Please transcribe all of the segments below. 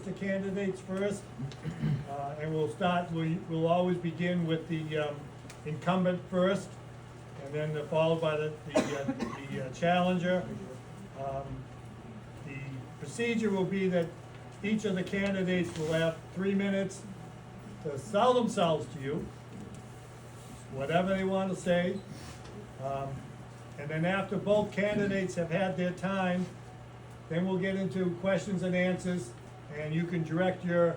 the candidates first, and we'll always begin with the incumbent first, and then followed by the challenger. The procedure will be that each of the candidates will have 3 minutes to sell themselves to you, whatever they want to say. And then after both candidates have had their time, then we'll get into questions and answers, and you can direct your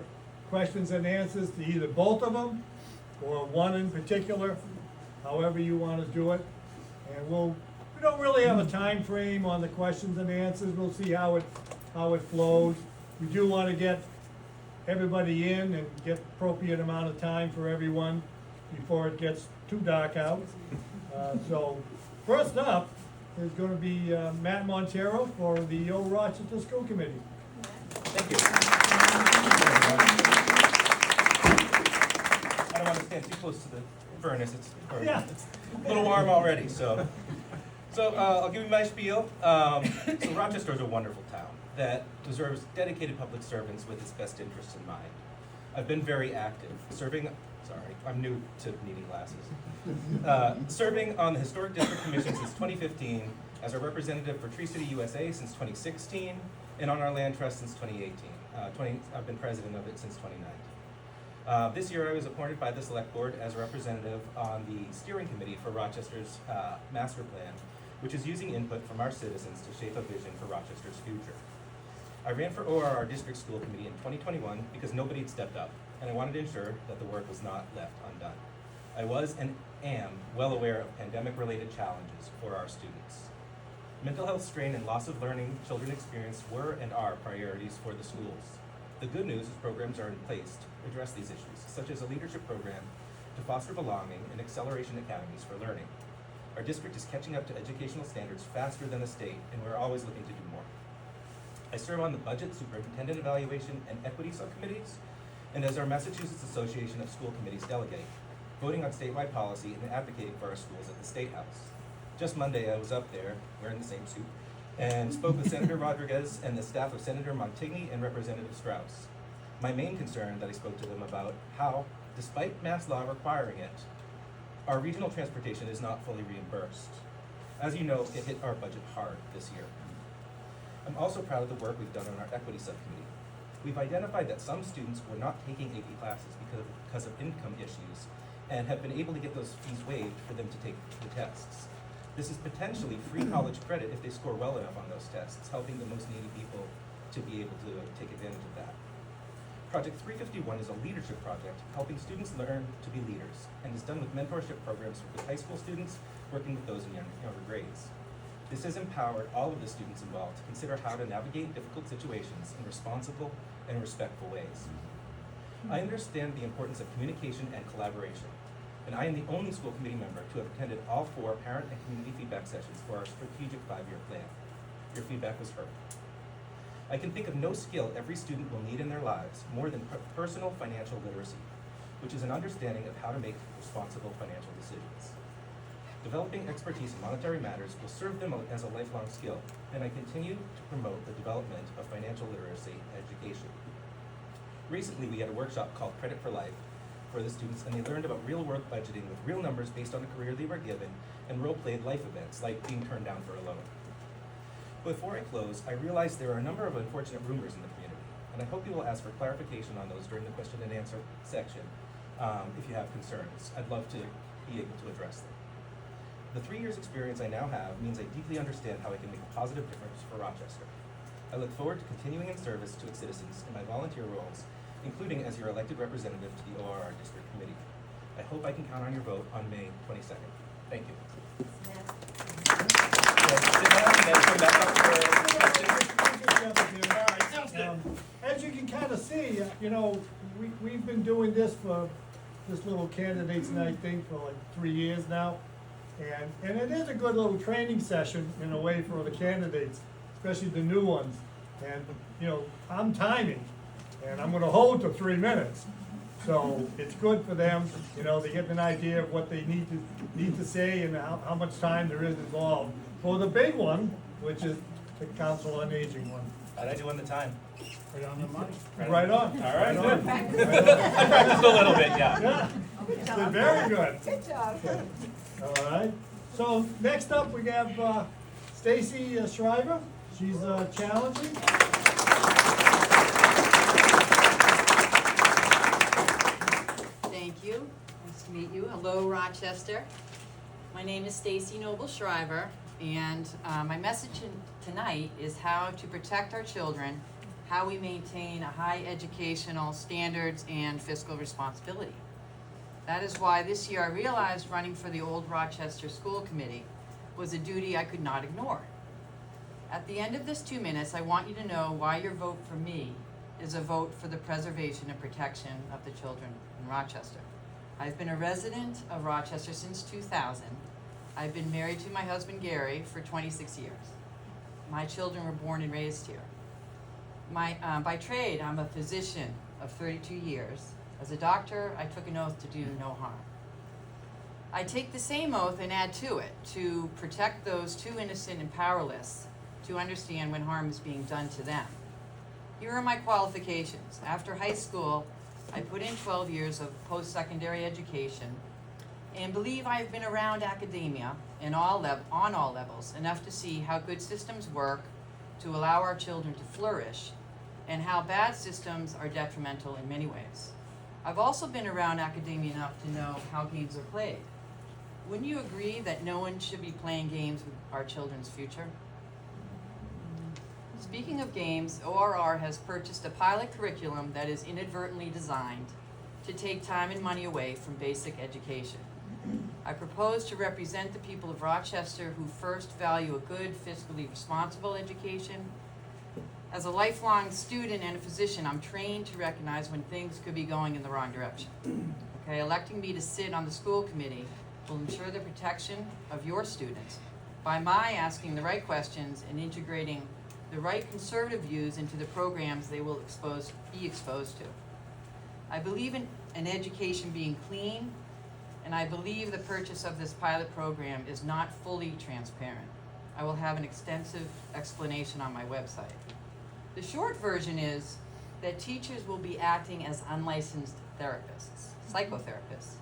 questions and answers to either both of them or one in particular, however you want to do it. And we don't really have a time frame on the questions and answers. We'll see how it flows. We do want to get everybody in and get appropriate amount of time for everyone before it gets too dark out. So first up is going to be Matt Montero for the Old Rochester School Committee. Thank you. I don't want to stand too close to the furnace. It's a little warm already. So I'll give you my spiel. So Rochester is a wonderful town that deserves dedicated public servants with its best interests in mind. I've been very active, I'm new to needing glasses. Serving on the Historic District Commission since 2015, as a representative for Tree City USA since 2016, and on our land trust since 2018. I've been president of it since 2019. This year I was appointed by the Select Board as a representative on the steering committee for Rochester's master plan, which is using input from our citizens to shape a vision for Rochester's future. I ran for ORR District School Committee in 2021 because nobody had stepped up, and I wanted to ensure that the work was not left undone. I was and am well aware of pandemic-related challenges for our students. Mental health strain and loss of learning children experience were and are priorities for the schools. The good news is programs are in place to address these issues, such as a leadership program to foster belonging and acceleration academies for learning. Our district is catching up to educational standards faster than the state, and we're always looking to do more. I serve on the Budget, Superintendent Evaluation, and Equity Subcommittees, and as our Massachusetts Association of School Committees delegate, voting on statewide policy and advocating for our schools at the State House. Just Monday, I was up there, wearing the same suit, and spoke with Senator Rodriguez and the staff of Senator Montigny and Representative Strauss. My main concern that I spoke to them about how, despite Mass law requiring it, our regional transportation is not fully reimbursed. As you know, it hit our budget hard this year. I'm also proud of the work we've done on our equity subcommittee. We've identified that some students were not taking AP classes because of income issues and have been able to get those fees waived for them to take the tests. This is potentially free college credit if they score well enough on those tests, helping the most needy people to be able to take advantage of that. Project 351 is a leadership project helping students learn to be leaders and is done with mentorship programs with high school students working with those in younger grades. This has empowered all of the students involved to consider how to navigate difficult situations in responsible and respectful ways. I understand the importance of communication and collaboration, and I am the only school committee member to have attended all 4 parent and community feedback sessions for our strategic 5-year plan. Your feedback was heard. I can think of no skill every student will need in their lives more than personal financial literacy, which is an understanding of how to make responsible financial decisions. Developing expertise in monetary matters will serve them as a lifelong skill, and I continue to promote the development of financial literacy education. Recently, we had a workshop called Credit for Life for the students, and they learned about real-world budgeting with real numbers based on the career they were given and role-played life events like being turned down for a loan. Before I close, I realize there are a number of unfortunate rumors in the community, and I hope you will ask for clarification on those during the question and answer section if you have concerns. I'd love to be able to address them. The 3 years experience I now have means I deeply understand how I can make a positive difference for Rochester. I look forward to continuing in service to its citizens in my volunteer roles, including as your elected representative to the ORR District Committee. I hope I can count on your vote on May 22nd. Thank you. As you can kind of see, we've been doing this for this little candidates night thing for like 3 years now. And it is a good little training session in a way for the candidates, especially the new ones. And, I'm timing, and I'm gonna hold to 3 minutes. So it's good for them, they get an idea of what they need to say and how much time there is involved. For the big one, which is the Council on Aging one. How'd I do on the time? Right on the money. Right on. All right, Right good. on. I practiced a little bit, yeah. Yeah, did very good. Good job. All right, so next up we have Stacy Shriver. She's challenging. Thank you. Nice to meet you. Hello, Rochester. My name is Stacy Noble Shriver, and my message tonight is how to protect our children, how we maintain a high educational standards and fiscal responsibility. That is why this year I realized running for the Old Rochester School Committee was a duty I could not ignore. At the end of this 2 minutes, I want you to know why your vote for me is a vote for the preservation and protection of the children in Rochester. I've been a resident of Rochester since 2000. I've been married to my husband Gary for 26 years. My children were born and raised here. By trade, I'm a physician of 32 years. As a doctor, I took an oath to do no harm. I take the same oath and add to it to protect those too innocent and powerless to understand when harm is being done to them. Here are my qualifications. After high school, I put in 12 years of post-secondary education and believe I have been around academia on all levels enough to see how good systems work to allow our children to flourish and how bad systems are detrimental in many ways. I've also been around academia enough to know how games are played. Wouldn't you agree that no one should be playing games with our children's future? Speaking of games, ORR has purchased a pilot curriculum that is inadvertently designed to take time and money away from basic education. I propose to represent the people of Rochester who first value a good, fiscally responsible education. As a lifelong student and a physician, I'm trained to recognize when things could be going in the wrong direction. Okay, electing me to sit on the school committee will ensure the protection of your students by my asking the right questions and integrating the right conservative views into the programs they will be exposed to. I believe in an education being clean, and I believe the purchase of this pilot program is not fully transparent. I will have an extensive explanation on my website. The short version is that teachers will be acting as unlicensed therapists, psychotherapists.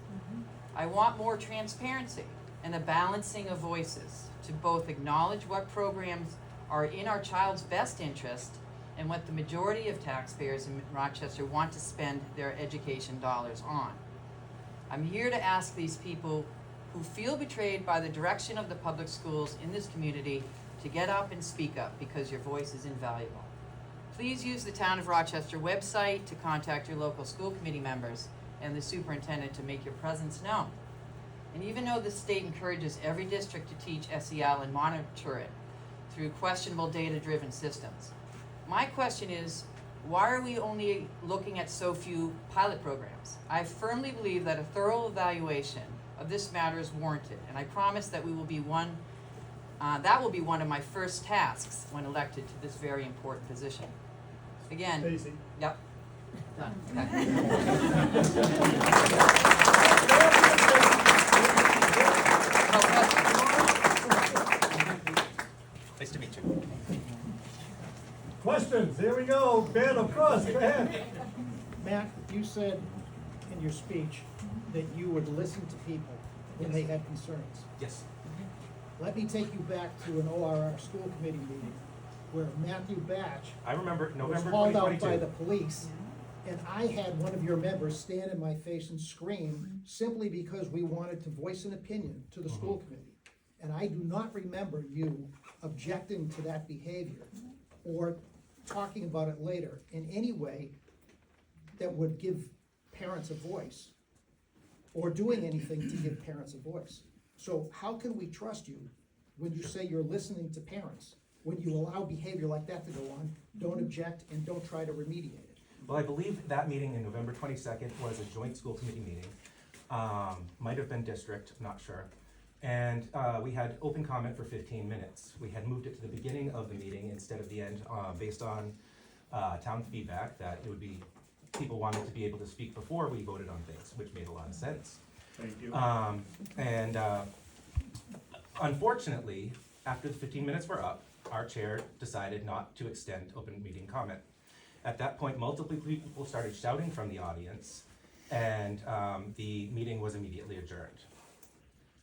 I want more transparency and a balancing of voices to both acknowledge what programs are in our child's best interest and what the majority of taxpayers in Rochester want to spend their education dollars on. I'm here to ask these people who feel betrayed by the direction of the public schools in this community to get up and speak up because your voice is invaluable. Please use the Town of Rochester website to contact your local school committee members and the superintendent to make your presence known. And even though the state encourages every district to teach SEL and monitor it through questionable data-driven systems, my question is, why are we only looking at so few pilot programs? I firmly believe that a thorough evaluation of this matter is warranted, and I promise that that will be one of my first tasks when elected to this very important position. Again, Stacy. yep. Done. Nice to meet you. Questions, here we go, Ben, of course, go ahead. Matt, you said in your speech that you would listen to people when they had concerns. Yes. Let me take you back to an ORR school committee meeting where Matthew Batch I remember was November hauled out by 2022. the police, and I had one of your members stand in my face and scream simply because we wanted to voice an opinion to the school committee. And I do not remember you objecting to that behavior or talking about it later in any way that would give parents a voice or doing anything to give parents a voice. So how can we trust you when you say you're listening to parents, when you allow behavior like that to go on, don't object and don't try to remediate it? Well, I believe that meeting in November 22nd was a joint school committee meeting. Might have been district, not sure. And we had open comment for 15 minutes. We had moved it to the beginning of the meeting instead of the end, based on town feedback that it would be, people wanted to be able to speak before we voted on things, which made a lot of sense. Thank you. Unfortunately, after the 15 minutes were up, our chair decided not to extend open meeting comment. At that point, multiple people started shouting from the audience, and the meeting was immediately adjourned.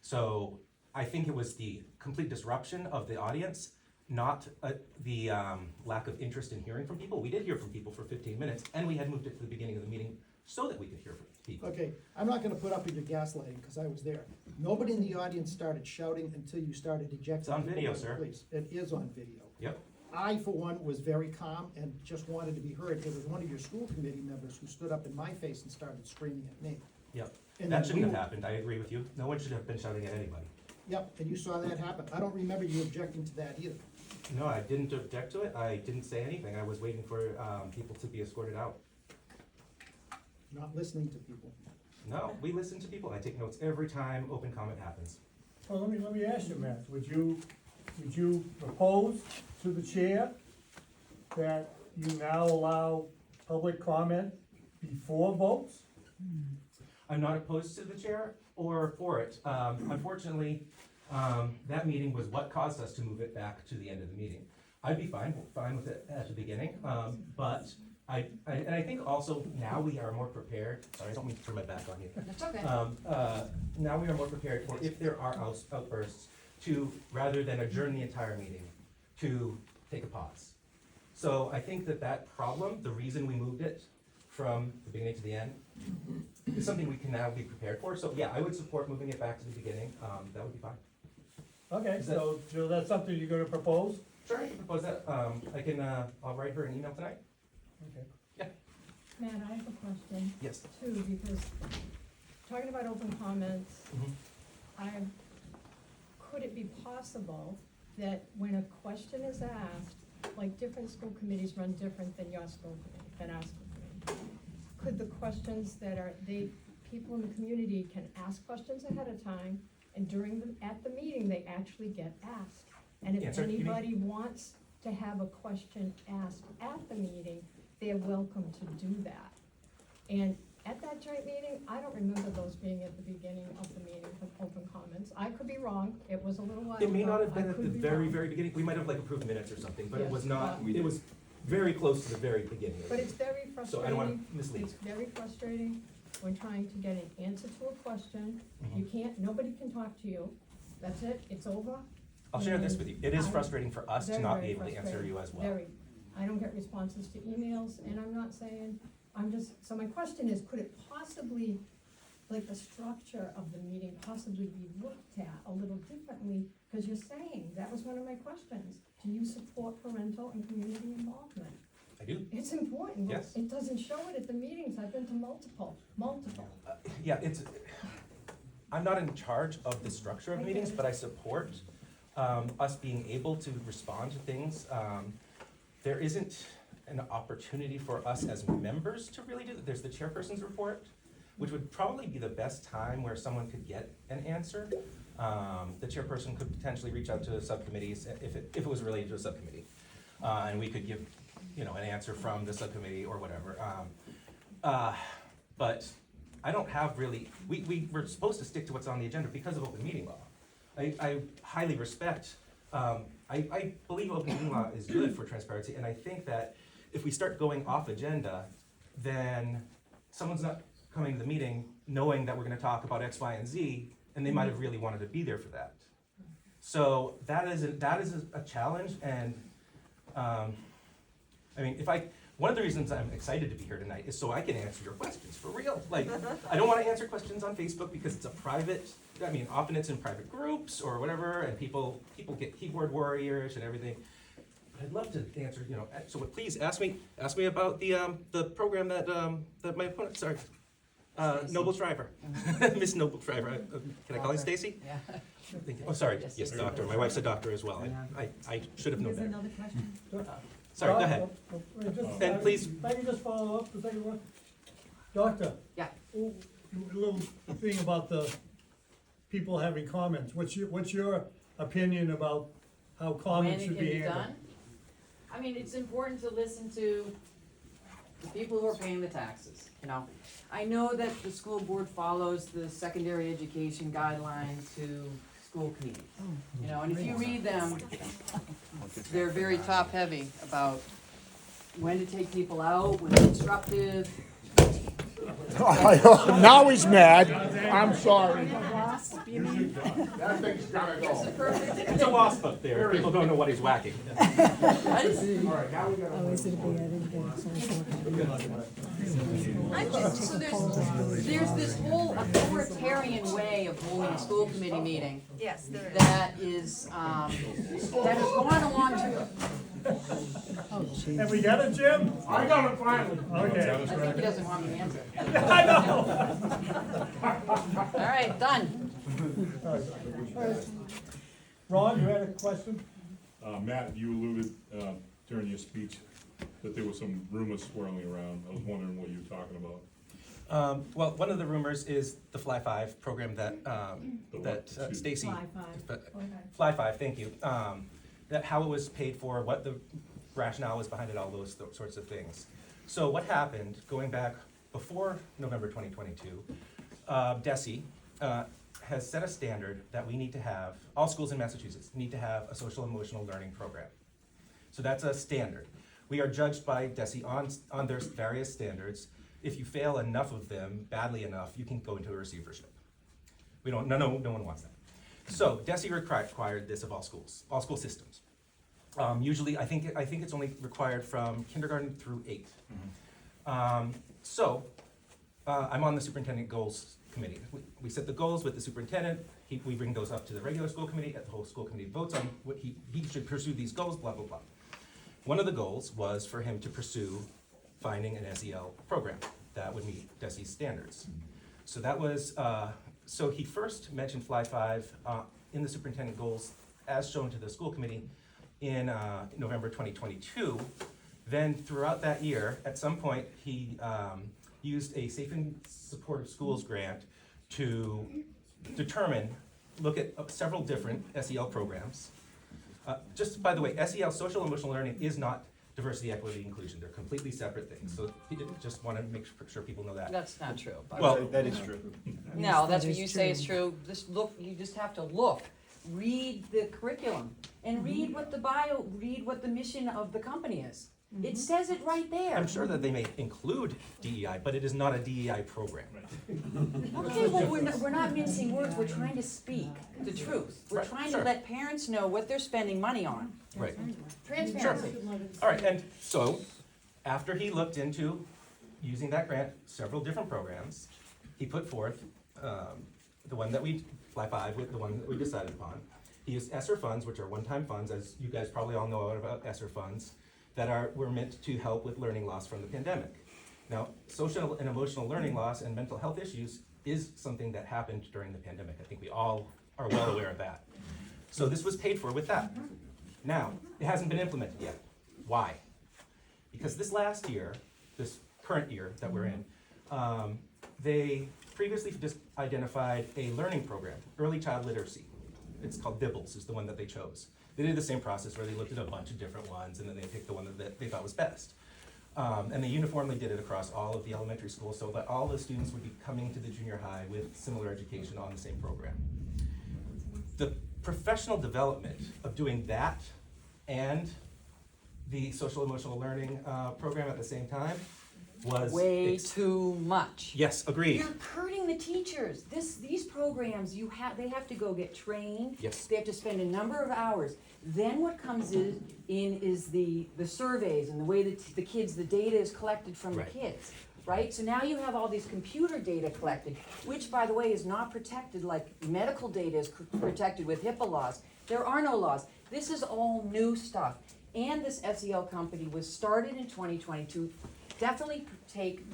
So I think it was the complete disruption of the audience, not the lack of interest in hearing from people. We did hear from people for 15 minutes, and we had moved it to the beginning of the meeting so that we could hear from people. Okay, I'm not gonna put up with your gaslighting, because I was there. Nobody in the audience started shouting until you started ejecting. It's on people video, by the sir. police. It is on video. Yep. I, for one, was very calm and just wanted to be heard. It was one of your school committee members who stood up in my face and started screaming at me. Yep. And That then shouldn't we have were- happened. I agree with you. No one should have been shouting at anybody. Yep, and you saw that happen. I don't remember you objecting to that either. No, I didn't object to it. I didn't say anything. I was waiting for people to be escorted out. Not listening to people. No, we listen to people. I take notes every time open comment happens. Well, let me ask you, Matt, would you propose to the chair that you now allow public comment before votes? I'm not opposed to the chair or for it. Unfortunately, that meeting was what caused us to move it back to the end of the meeting. I'd be fine with it at the beginning, but and I think also now we are more prepared. Sorry, I don't mean to turn my back on you. That's okay. Now we are more prepared for if there are outbursts to, rather than adjourn the entire meeting, to take a pause. So I think that problem, the reason we moved it from the beginning to the end, is something we can now be prepared for. So yeah, I would support moving it back to the beginning. That would be fine. Okay, Is that- so that's something you're gonna propose? Sure, I can propose that. I can, I'll write her an email tonight. Okay. Matt, I have a question Yes. too, because talking about open comments, could it be possible that when a question is asked, like different school committees run different than your school committee, than our school committee? Could the questions that are, people in the community can ask questions ahead of time, and at the meeting, they actually get asked? And if Answered, you mean? anybody wants to have a question asked at the meeting, they're welcome to do that. And at that joint meeting, I don't remember those being at the beginning of the meeting of open comments. I could be wrong, it was a little while ago. It may not have been I at the could be very, wrong. very beginning. We might have like approved minutes or something, but it Yes. was not, We it was very close to the very beginning. But it's very frustrating. So I don't wanna mislead. It's very frustrating when trying to get an answer to a question. You can't, nobody can talk to you. That's it, it's over. I'll share this with you. It is I'm frustrating for us to Very, not very be able to answer frustrating. you as well. Very. I don't get responses to emails, and I'm not saying, so my question is, could it possibly, like the structure of the meeting possibly be looked at a little differently? Because you're saying, that was one of my questions, do you support parental and community involvement? I do. It's important, but Yes. it doesn't show it at the meetings, I've been to multiple. Yeah, I'm not in charge of the structure of I meetings, get it. but I support us being able to respond to things. There isn't an opportunity for us as members to really do that. There's the chairperson's report, which would probably be the best time where someone could get an answer. The chairperson could potentially reach out to the subcommittees if it was related to a subcommittee. And we could give, an answer from the subcommittee or whatever. But I don't have really, we were supposed to stick to what's on the agenda because of open meeting law. I highly respect, I believe open meeting law is good for transparency, and I think that if we start going off agenda, then someone's not coming to the meeting knowing that we're gonna talk about X, Y, and Z, and they might have really wanted to be there for that. So that is a challenge, and, one of the reasons I'm excited to be here tonight is so I can answer your questions for real. Like, I don't wanna answer questions on Facebook because it's a private, often it's in private groups or whatever, and people get keyboard warriors and everything. But I'd love to answer, so please ask me about the program that my opponent, sorry, Noble Shriver, Miss Noble Shriver. Can I call you Stacy? Yeah. Thank you. Oh, sorry, Yes, yes, yes. doctor. My wife's a doctor as well. I should have known There's better. another question? Sorry, go ahead. And please- If I can just follow up the second one. Doctor? Yeah. A little thing about the people having comments. What's your opinion about how comments should be handled? When it can be done? It's important to listen to the people who are paying the taxes, I know that the school board follows the secondary education guidelines to school committee. You know, and if you read them, they're very top-heavy about when to take people out, when it's disruptive. Now he's mad. I'm sorry. That thing's gotta go. It's a wasp up there. People don't know what he's whacking. That is, so there's this whole authoritarian way of holding a school committee meeting. Yes, there is. That is, that has gone along to, Have we got it, Jim? I got it finally. Okay. I think he doesn't want me to answer. I know. All right, done. Ron, you had a question? Matt, you alluded during your speech that there was some rumors swirling around. I was wondering what you were talking about. Well, one of the rumors is the Fly 5 program that, The that what? Excuse me. Stacy. Fly 5. Fly 5, thank you. That how it was paid for, what the rationale was behind it, all those sorts of things. So what happened, going back before November 2022, DESE has set a standard that we need to have, all schools in Massachusetts need to have a social emotional learning program. So that's a standard. We are judged by DESE on their various standards. If you fail enough of them, badly enough, you can go into a receivership. We don't, no one wants that. So DESE required this of all school systems. Usually, I think it's only required from kindergarten through 8. So I'm on the superintendent goals committee. We set the goals with the superintendent. We bring those up to the regular school committee. The whole school committee votes on what he should pursue these goals. Blah blah blah. One of the goals was for him to pursue finding an SEL program that would meet DESE's standards. So that was, so he first mentioned Fly 5 in the superintendent goals as shown to the school committee in November 2022. Then throughout that year, at some point, he used a Safe and Supportive Schools grant to look at several different SEL programs. Just by the way, SEL, social emotional learning, is not diversity, equity, inclusion. They're completely separate things. So he just want to make sure people know that. That's not true. But Well, That is true. no, that's what you say is true. Just look, you just have to look. Read the curriculum and read what read what the mission of the company is. It says it right there. I'm sure that they may include DEI, but it is not a DEI program. Okay, well, we're not mincing words, we're trying to speak the truth. We're Right, trying sure. to let parents know what they're spending money on. Right. Transparency. All right, and so after he looked into using that grant, several different programs, he put forth the one that we, Fly 5, with the one that we decided upon. He used ESSER funds, which are one-time funds, as you guys probably all know about ESSER funds, that were meant to help with learning loss from the pandemic. Now, social and emotional learning loss and mental health issues is something that happened during the pandemic. I think we all are well aware of that. So this was paid for with that. Now, it hasn't been implemented yet. Why? Because this last year, this current year that we're in, they previously just identified a learning program, early child literacy. It's called DIBBLES, is the one that they chose. They did the same process where they looked at a bunch of different ones and then they picked the one that they thought was best. And they uniformly did it across all of the elementary schools so that all the students would be coming to the junior high with similar education on the same program. The professional development of doing that and the social emotional learning program at the same time was Way too much. Yes, agreed. You're hurting the teachers. These programs, they have to go get trained. Yes. They have to spend a number of hours. Then what comes in is the surveys and the way that the data is collected from Right. the kids, right? So now you have all these computer data collected, which by the way is not protected like medical data is protected with HIPAA laws. There are no laws. This is all new stuff. And this SEL company was started in 2022. Definitely take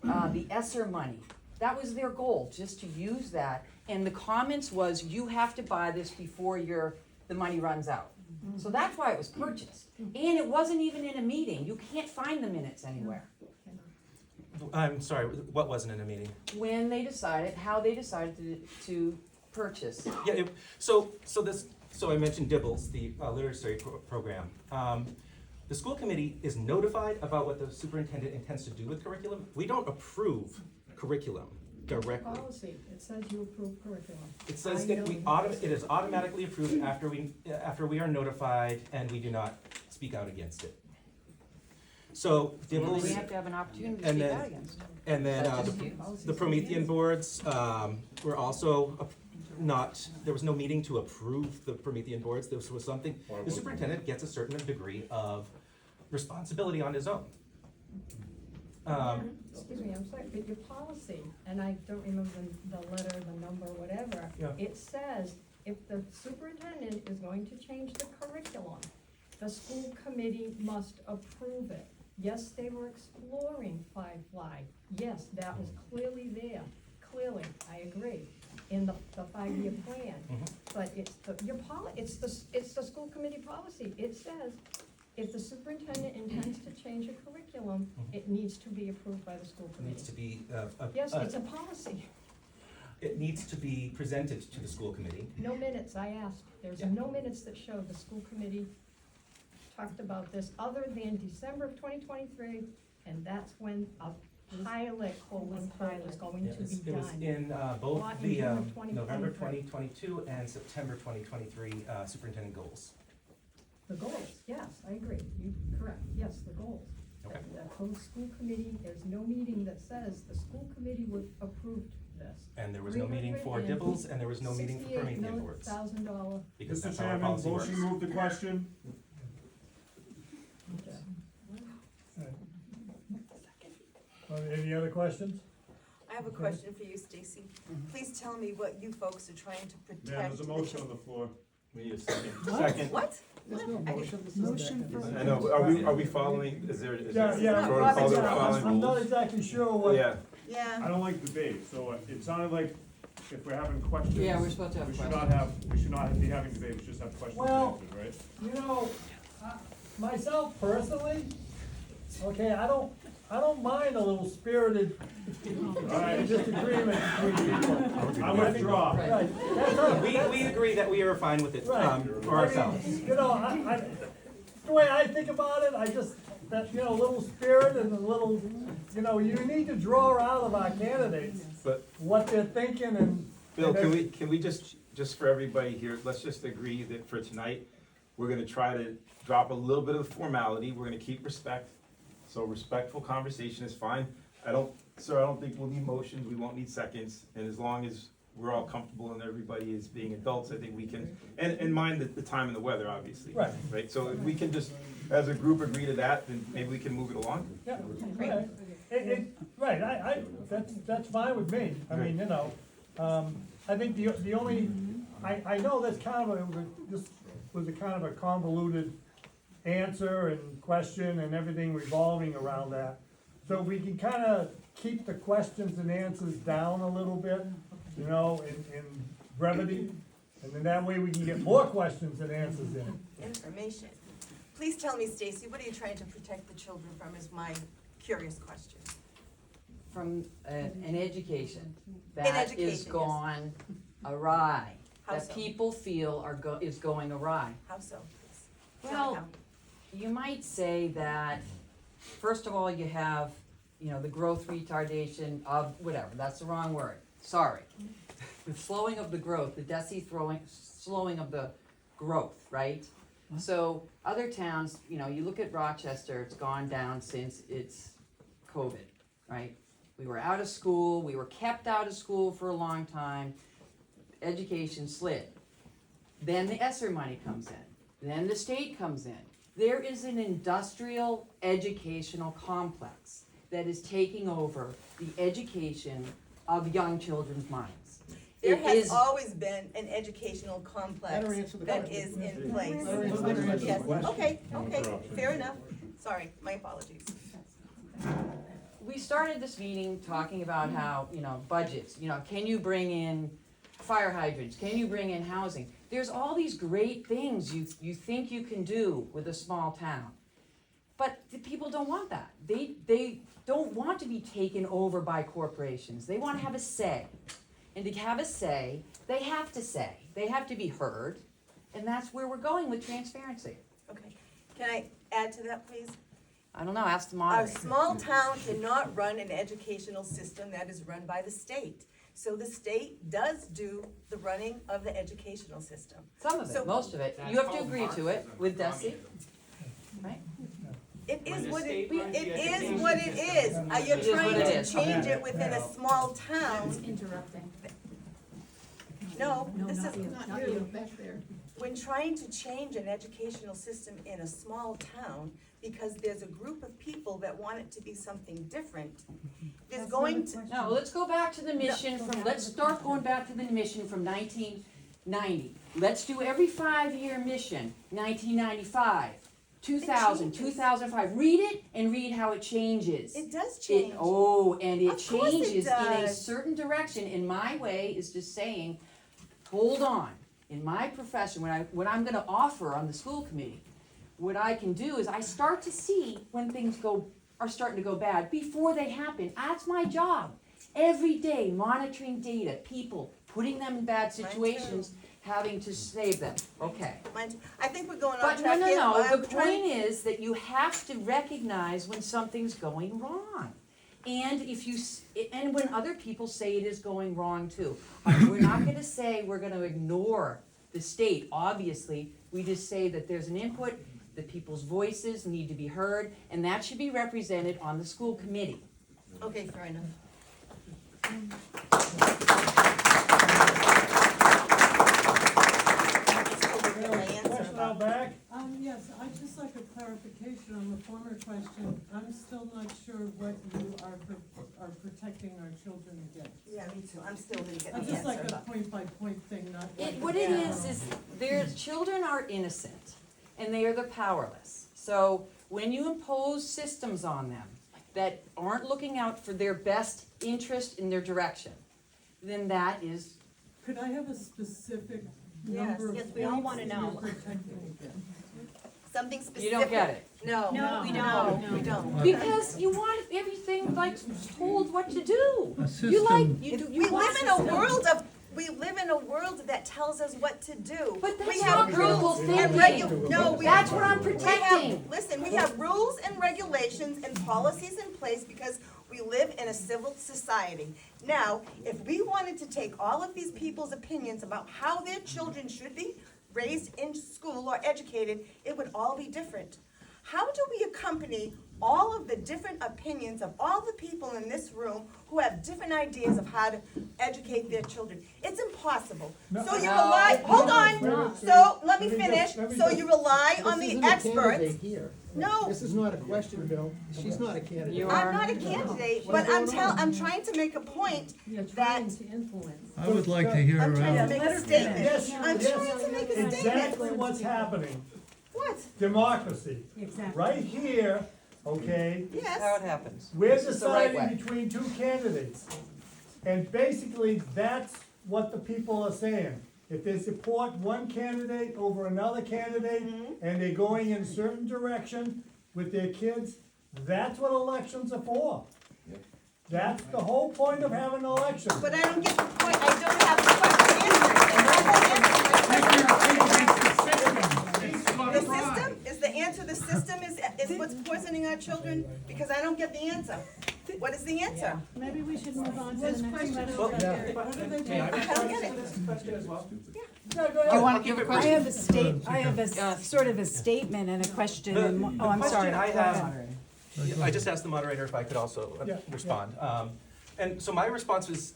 the ESSER money. That was their goal, just to use that. And the comments was, you have to buy this before the money runs out. So that's why it was purchased. And it wasn't even in a meeting. You can't find the minutes anywhere. I'm sorry, what wasn't in a meeting? When they decided, how they decided to purchase. Yeah, so I mentioned DIBBLES, the literacy program. The school committee is notified about what the superintendent intends to do with curriculum. We don't approve curriculum. directly. Policy, it says you approve curriculum. It says I that know it is automatically approved after we are notified and we do not speak out against it. So Well, Dibbles, we have to have an opportunity to and speak then- out against it. and then That's just you. the Promethean boards were also not, there was no meeting to approve the Promethean boards. This was something, Why the wasn't superintendent gets a certain degree of responsibility on his own. Excuse me, I'm sorry, but your policy, and I don't remember the letter, the number, whatever. Yeah. It says, if the superintendent is going to change the curriculum, the school committee must approve it. Yes, they were exploring five fly, yes, that was clearly there, clearly, I agree, in the five-year plan. Mhm. But it's it's the school committee policy, it says, if the superintendent intends to change a curriculum, it needs to be approved by the school It needs to committee. be, Yes, it's a policy. it needs to be presented to the school committee. No minutes, I asked. There's Yeah. no minutes that show the school committee talked about this, other than December of 2023, and that's when a pilot, colon, pilot is going Yeah, to be it was done. in both Not in the June of 2023. November 2022 and September 2023 superintendent goals. The goals, yes, I agree, you, correct, yes, the goals. Okay. The school committee, there's no meeting that says the school committee would approve this. And there was no meeting for Dibbles, and there was no meeting for Promethean boards, $68,000. because Mr. that's how our Chairman, policy works. motion move the question. Any other questions? I have a question for you, Stacy. Please tell me what you folks are trying to protect. Ma'am, there's a motion on the floor. We need a second. Second. What? There's no I motion, this is I know, are we following, is there Yeah, yeah, a protocol that we're I'm following? not exactly sure what. Yeah, I Yeah, don't like debate, so it sounded like if we're having questions. Yeah, we're supposed to have We should questions. not have, we should not be having debate, we should just have questions Well- answered, right? You know, myself personally, okay, I don't mind a little spirited disagreement between people. I withdraw. Right, that's all, We agree that we are fine with it, Right. for ourselves. You know, the way I think about it, that, a little spirit and a little, you need to draw out of our candidates but what they're thinking and. Bill, can we just for everybody here, let's just agree that for tonight, we're gonna try to drop a little bit of formality, we're gonna keep respect. So respectful conversation is fine. I don't think we'll need motions, we won't need seconds, and as long as we're all comfortable and everybody is being adults, I think we can, and mind the time and the weather, obviously. Right. Right, so if we can just, as a group, agree to that, then maybe we can move it along. Yeah, right. Right, that's fine with me. I mean, I think the only, I know that's kind of this was a kind of a convoluted answer and question and everything revolving around that. So we can kind of keep the questions and answers down a little bit, in brevity. And then that way we can get more questions and answers in. information. Please tell me, Stacy, what are you trying to protect the children from is my curious question. From an education that education, is yes. gone awry, How that so? people feel is going awry. How so? Tell me Well, how. you might say that, first of all, you have, the growth retardation of, whatever, that's the wrong word, sorry. The slowing of the growth, the slowing of the growth, right? So other towns, you look at Rochester, it's gone down since it's COVID, right? We were out of school, we were kept out of school for a long time, education slid. Then the ESSER money comes in, then the state comes in. There is an industrial educational complex that is taking over the education of young children's minds. There It has is- always been an educational complex Better answer the that question. is in place. Better answer the question. Yes, okay, No okay, interruption. fair enough. Sorry, my apologies. We started this meeting talking about how, budgets, can you bring in fire hydrants, can you bring in housing? There's all these great things you think you can do with a small town. But the people don't want that. They don't want to be taken over by corporations. They want to have a say. And to have a say, they have to say. They have to be heard. And that's where we're going with transparency. Okay, can I add to that, please? I don't know, ask the A moderator. small town cannot run an educational system that is run by the state. So the state does do the running of the educational system. Some of So- it, most of it. You have to agree to it with Desi, right? It is When the what it, state runs the it is education what it is. You're It is what trying it to is. change it within a small town. Interrupting. No, No, this not is, you, not you, back there. when trying to change an educational system in a small town, because there's a group of people that want it to be something different, there's That's going not a to, question. No, let's go back to the mission from, let's start going back to the mission from 1990. Let's do every 5-year mission, 1995, 2000, changes. 2005. Read it and read how it changes. it does change. And it Of course it changes in a does. certain direction, and my way is just saying, hold on. In my profession, when I'm gonna offer on the school committee, what I can do is I start to see when things are starting to go bad before they happen. That's my job. Every day, monitoring data, people, putting them in bad Mine too. situations, having to save them. Okay. I think we're going But on track here. no, I'm the trying- point is that you have to recognize when something's going wrong. And and when other people say it is going wrong too. We're not gonna say we're gonna ignore the state, obviously. We just say that there's an input, that people's voices need to be heard, and that should be represented on the school committee. Okay, fair enough. Question out back? Yes, I'd just like a clarification on the former question. I'm still not sure what you are protecting our children against. Yeah, me too. I'm still gonna get I'd the just like answer. a point by point thing, not. What it is their children are innocent, and they are the powerless. So when you impose systems on them that aren't looking out for their best interest in their direction, then that is, Could I have a specific Yes, number of yes, we all wanna points know. you're protecting against? Something specific. you don't get it. No, No, we no, don't. we don't. Because you want everything like told what to do. You like, you do, We you want live in a systems. world that tells us what to do. But that's We not have critical rules and regu- thinking. No, we. That's what I'm we have- protecting. Listen, we have rules and regulations and policies in place because we live in a civil society. Now, if we wanted to take all of these people's opinions about how their children should be raised in school or educated, it would all be different. How do we accompany all of the different opinions of all the people in this room who have different ideas of how to educate their children? It's impossible. So you No. rely, hold on, so let me finish. So you rely on This the isn't a experts. candidate here. No. This is not a question, Bill. She's not a candidate. You I'm not a candidate, but I'm trying to make a point You're that, trying to influence. I would like to hear, I'm trying to make a statement. Yes, I'm yes, trying to make a exactly statement. what's happening. What? Democracy. Exactly. Right here, okay, That's how it Yes. happens. we're This is the right deciding way. between two candidates. And basically, that's what the people are saying. If they support one candidate over another candidate, and they're going in a certain direction with their kids, that's what elections are for. That's the whole point of having an election. But I don't get the point, I don't have the question answered. And I won't answer my question. The system, is the answer the system is what's poisoning our children? Because I don't get the answer. What is the answer? Maybe we should move on to the next question. I don't get it. You want to keep give a it question? I have a I have a sort of a statement and a question, and, oh, I'm sorry. Question I Go have- ahead. I just asked the moderator if I could also Yeah, respond. And so my response was,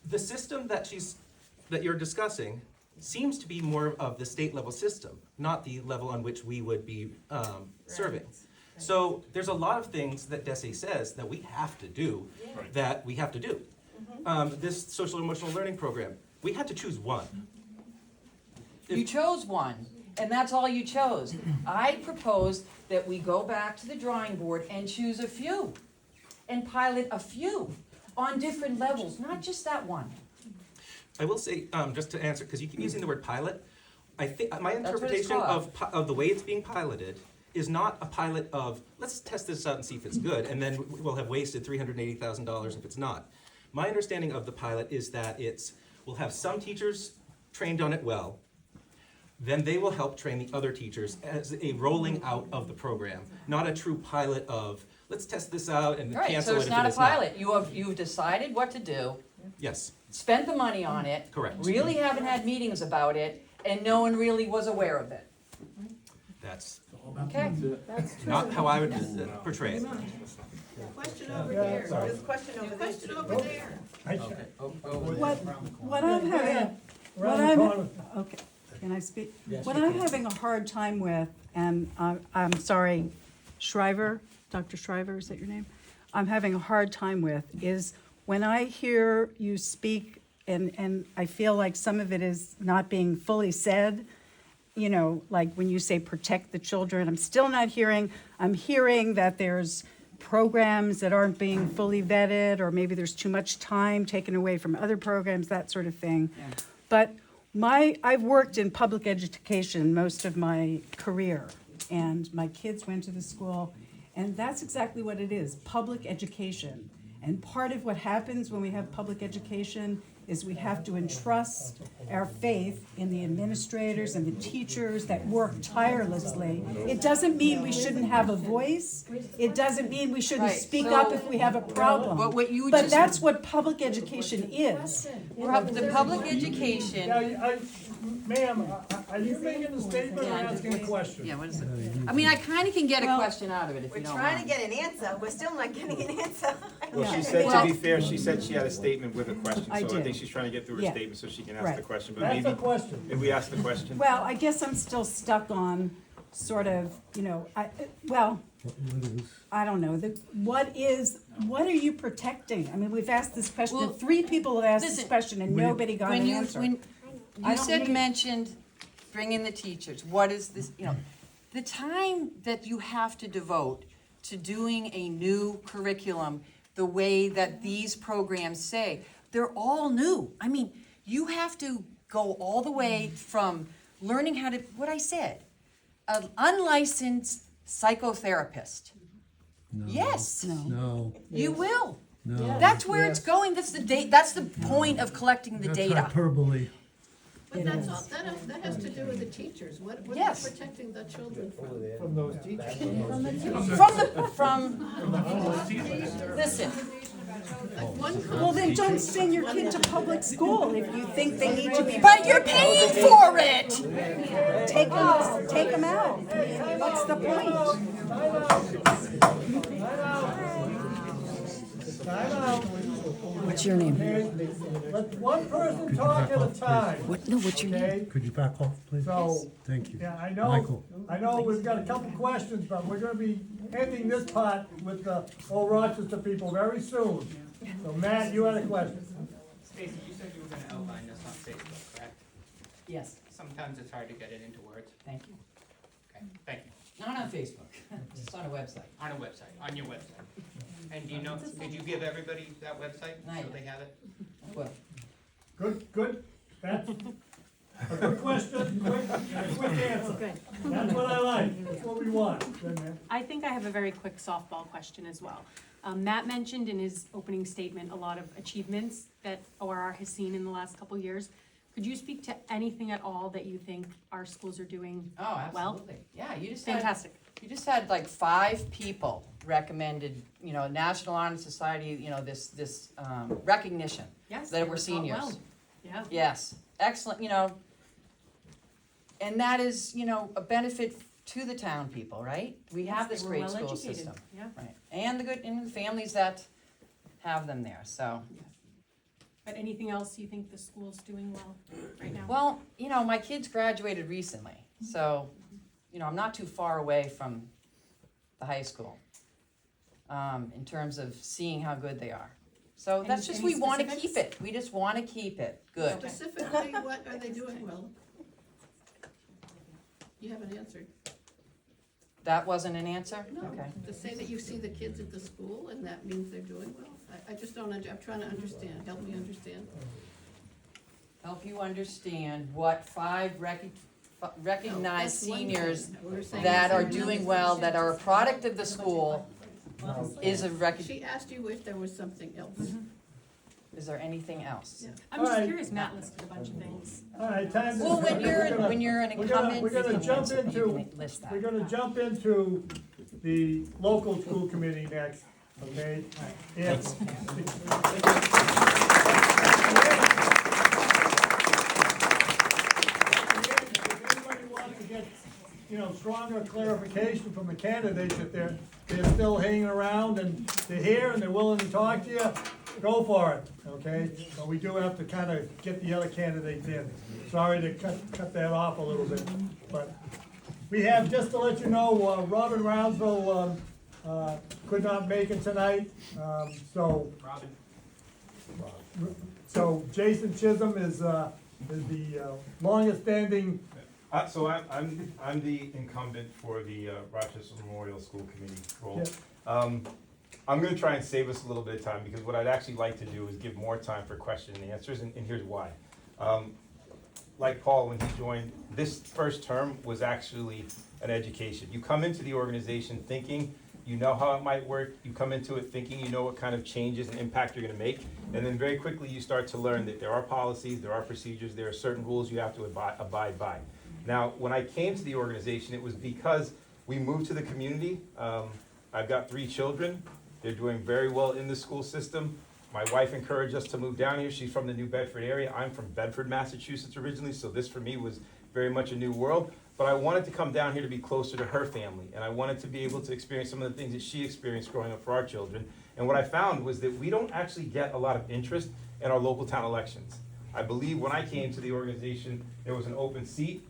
the system that you're discussing seems to be more of the state level system, not the level on which we would be serving. So there's a lot of things that Desi says that we have to do, that we have to do. This social emotional learning program, we had to choose one. You chose one, and that's all you chose. I proposed that we go back to the drawing board and choose a few, and pilot a few on different levels, not just that one. I will say, just to answer, because you keep using the word pilot, I think, my That's what it's interpretation called. of the way it's being piloted is not a pilot of, let's test this out and see if it's good, and then we'll have wasted $380,000 if it's not. My understanding of the pilot is that we'll have some teachers trained on it well, then they will help train the other teachers as a rolling out of the program, not a true pilot of, let's test this out and Right, cancel so it it's if not it a is not. pilot, you've decided what to do, Yes, spent the money on it. correct. Really haven't had meetings about it, and no one really was aware of it, That's okay? not how I would portray it. Question over there, there's a question over there. What I'm having, what I'm, okay, can I speak? What I'm having a hard time with, and I'm sorry, Shriver, Dr. Shriver, is that your name? I'm having a hard time with is when I hear you speak, and I feel like some of it is not being fully said, you know, like when you say protect the children, I'm still not hearing, I'm hearing that there's programs that aren't being fully vetted, or maybe there's too much time taken away from other programs, that sort of thing. But I've worked in public education most of my career, and my kids went to the school, and that's exactly what it is, public education. And part of what happens when we have public education is we have to entrust our faith in the administrators and the teachers that work tirelessly. It doesn't mean we shouldn't have a voice. It doesn't mean we shouldn't Right, speak so- up if we have a problem. But what you But just- that's what public education is. The public education, Ma'am, are you making a statement or Yeah, asking a question? yeah, what is it? I mean, I kinda can get a Well- question out of it if We're you don't trying to mind. get an answer, we're still not getting an answer. Well, she Yeah. said, to Well- be fair, she said she had a statement with a question, I so I did. think she's trying to get through her Yeah. statement so she can ask Right. the question, but That's the maybe, question. if we ask the question. Well, I guess I'm still stuck on sort of, you know, I don't know, what are you protecting? I mean, we've asked this question, Well, 3 people have asked this listen, question and nobody got When an you, answer. when, I you don't said need- mentioned, bring in the teachers, what is this, you know, the time that you have to devote to doing a new curriculum, the way that these programs say, they're all new. I mean, you have to go all the way from learning how to, what I said, an unlicensed psychotherapist. Yes. No, You will. no. That's where it's going, that's the point of collecting the That's data. hyperbole. But that's all, that has to do with the teachers, what are Yes. you protecting the children from? From those teachers. Listen, Well, then don't send your kid to public school if you think they need to be. but you're paying for it! Take them out. I mean, what's the point? Time out. What's your name? Let one person talk at a time, What's your okay? Could you back off, please? So, Thank you. yeah, Michael. I know we've got a couple questions, but we're gonna be ending this part with the old Rochester people very soon. So Matt, you had a question. Stacy, you said you were gonna outline this on Facebook, correct? Yes, Sometimes it's hard to get it into words. thank you. Okay, thank you. Not on Facebook, just on a website. On a website, on your website. And do you know, did you give everybody that website Not so yet. they have it? Well, Good, that's a good question, quick answer. That's what I like, that's what we want. Good, man. I think I have a very quick softball question as well. Matt mentioned in his opening statement a lot of achievements that ORR has seen in the last couple years. Could you speak to anything at all that you think our schools are doing oh, well? absolutely. Yeah, Fantastic. You just had like 5 people recommended, you know, National Honor Society, you know, this recognition Yes. that they were taught seniors. well. Yeah. Yes, excellent, you know, and that is, you know, a benefit to the town people, right? We have Yes, this they were great well school educated. system, Yeah. right? And the families that have them there, so. But anything else you think the school's doing well right now? Well, you know, my kids graduated recently, so, you know, I'm not too far away from the high school, in terms of seeing how good they are. So Any- that's just, any we wanna specifics? keep it, we just wanna keep it good. Specifically, what are they doing well? You haven't answered. That wasn't an answer? No, Okay. to say that you see the kids at the school and that means they're doing well, I just don't, I'm trying to understand, help me understand. Help you understand what 5 recognized That's one seniors thing. We're saying that are there's doing another well, thing. that are a product of the school, is a She asked you if there was something else. Is there anything else? I'm just Alright. curious, Matt listed a bunch of things. All right, time. Well, when you're an incumbent, We're you gonna can jump answer, you into, can list that. we're gonna jump into the local school committee next, okay? If- If anybody wants to get, stronger clarification from the candidates, if they're still hanging around and they're here and they're willing to talk to you, go for it, okay? But we do have to kind of get the other candidates in. Sorry to cut that off a little bit, but we have, just to let you know, Robin Rounsville, could not make it tonight, so Jason Chisholm is the longest standing. So I'm the incumbent for the Rochester Memorial School Committee role. Yep. I'm gonna try and save us a little bit of time, because what I'd actually like to do is give more time for question and answers, and here's why. Like Paul, when he joined, this first term was actually an education. You come into the organization thinking you know how it might work, you come into it thinking you know what kind of changes and impact you're gonna make, and then very quickly you start to learn that there are policies, there are procedures, there are certain rules you have to abide by. Now, when I came to the organization, it was because we moved to the community. I've got 3 children. They're doing very well in the school system. My wife encouraged us to move down here. She's from the New Bedford area. I'm from Bedford, Massachusetts originally, so this for me was very much a new world. But I wanted to come down here to be closer to her family, and I wanted to be able to experience some of the things that she experienced growing up for our children. And what I found was that we don't actually get a lot of interest in our local town elections. I believe when I came to the organization, there was an open seat.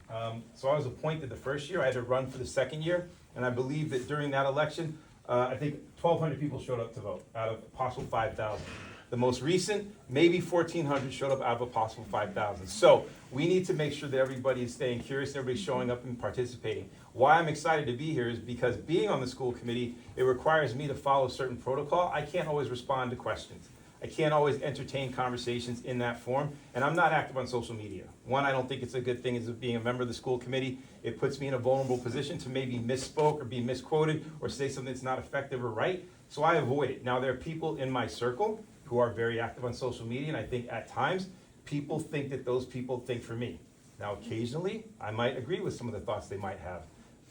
So I was appointed the first year. I had to run for the second year. And I believe that during that election, I think 1,200 people showed up to vote out of a possible 5,000. The most recent, maybe 1,400 showed up out of a possible 5,000. So we need to make sure that everybody is staying curious, and everybody's showing up and participating. Why I'm excited to be here is because being on the school committee, it requires me to follow certain protocol. I can't always respond to questions. I can't always entertain conversations in that form, and I'm not active on social media. One, I don't think it's a good thing as being a member of the school committee. It puts me in a vulnerable position to maybe misspoke or be misquoted or say something that's not effective or right, so I avoid it. Now, there are people in my circle who are very active on social media, and I think at times, people think that those people think for me. Now, occasionally, I might agree with some of the thoughts they might have,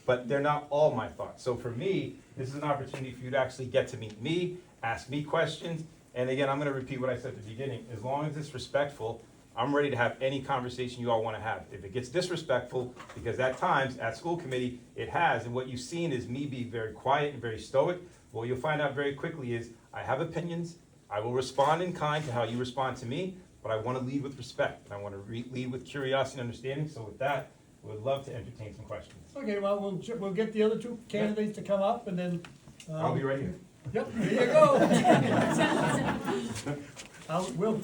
but they're not all my thoughts. So for me, this is an opportunity for you to actually get to meet me, ask me questions. And again, I'm gonna repeat what I said at the beginning. As long as it's respectful, I'm ready to have any conversation you all wanna have. If it gets disrespectful, because at times, at school committee, it has, and what you've seen is me be very quiet and very stoic. What you'll find out very quickly is, I have opinions, I will respond in kind to how you respond to me, but I wanna lead with respect, and I wanna lead with curiosity and understanding. So with that, we would love to entertain some questions. Okay, well, we'll get the other 2 candidates to come up, and then. I'll be right here. Yep, there you go.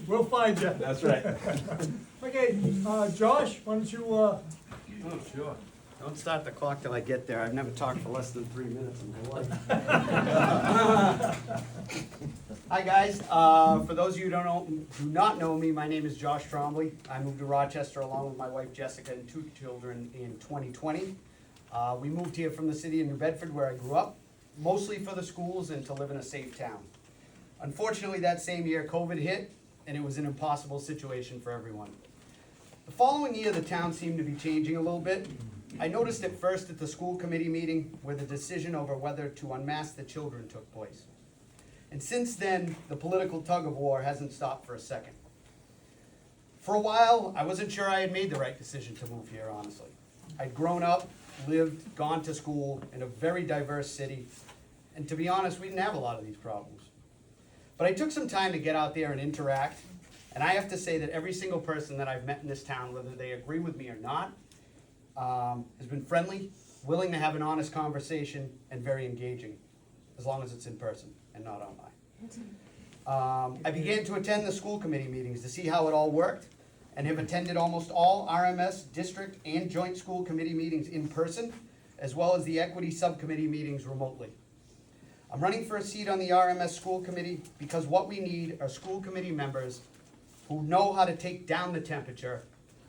We'll find you. That's right. Okay, Josh, why don't you, Oh, sure. Don't start the clock till I get there. I've never talked for less than 3 minutes in my life. Hi, guys. For those of you who do not know me, my name is Josh Trombley. I moved to Rochester along with my wife Jessica and 2 children in 2020. We moved here from the city of New Bedford, where I grew up, mostly for the schools and to live in a safe town. Unfortunately, that same year, COVID hit, and it was an impossible situation for everyone. The following year, the town seemed to be changing a little bit. I noticed it first at the school committee meeting, where the decision over whether to unmask the children took place. And since then, the political tug of war hasn't stopped for a second. For a while, I wasn't sure I had made the right decision to move here, honestly. I'd grown up, lived, gone to school in a very diverse city, and to be honest, we didn't have a lot of these problems. But I took some time to get out there and interact, and I have to say that every single person that I've met in this town, whether they agree with me or not, has been friendly, willing to have an honest conversation, and very engaging, as long as it's in person and not online. I began to attend the school committee meetings to see how it all worked, and have attended almost all RMS, district, and joint school committee meetings in person, as well as the equity subcommittee meetings remotely. I'm running for a seat on the RMS school committee because what we need are school committee members who know how to take down the temperature,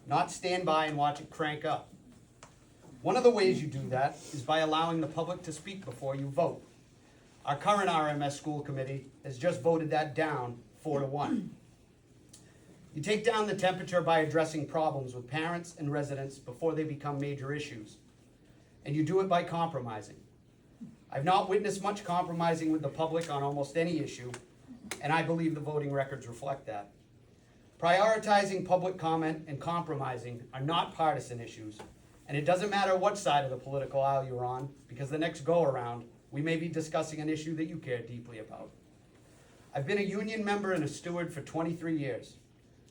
not stand by and watch it crank up. One of the ways you do that is by allowing the public to speak before you vote. Our current RMS school committee has just voted that down 4-1. You take down the temperature by addressing problems with parents and residents before they become major issues. And you do it by compromising. I've not witnessed much compromising with the public on almost any issue, and I believe the voting records reflect that. Prioritizing public comment and compromising are not partisan issues, and it doesn't matter what side of the political aisle you're on, because the next go-around, we may be discussing an issue that you care deeply about. I've been a union member and a steward for 23 years,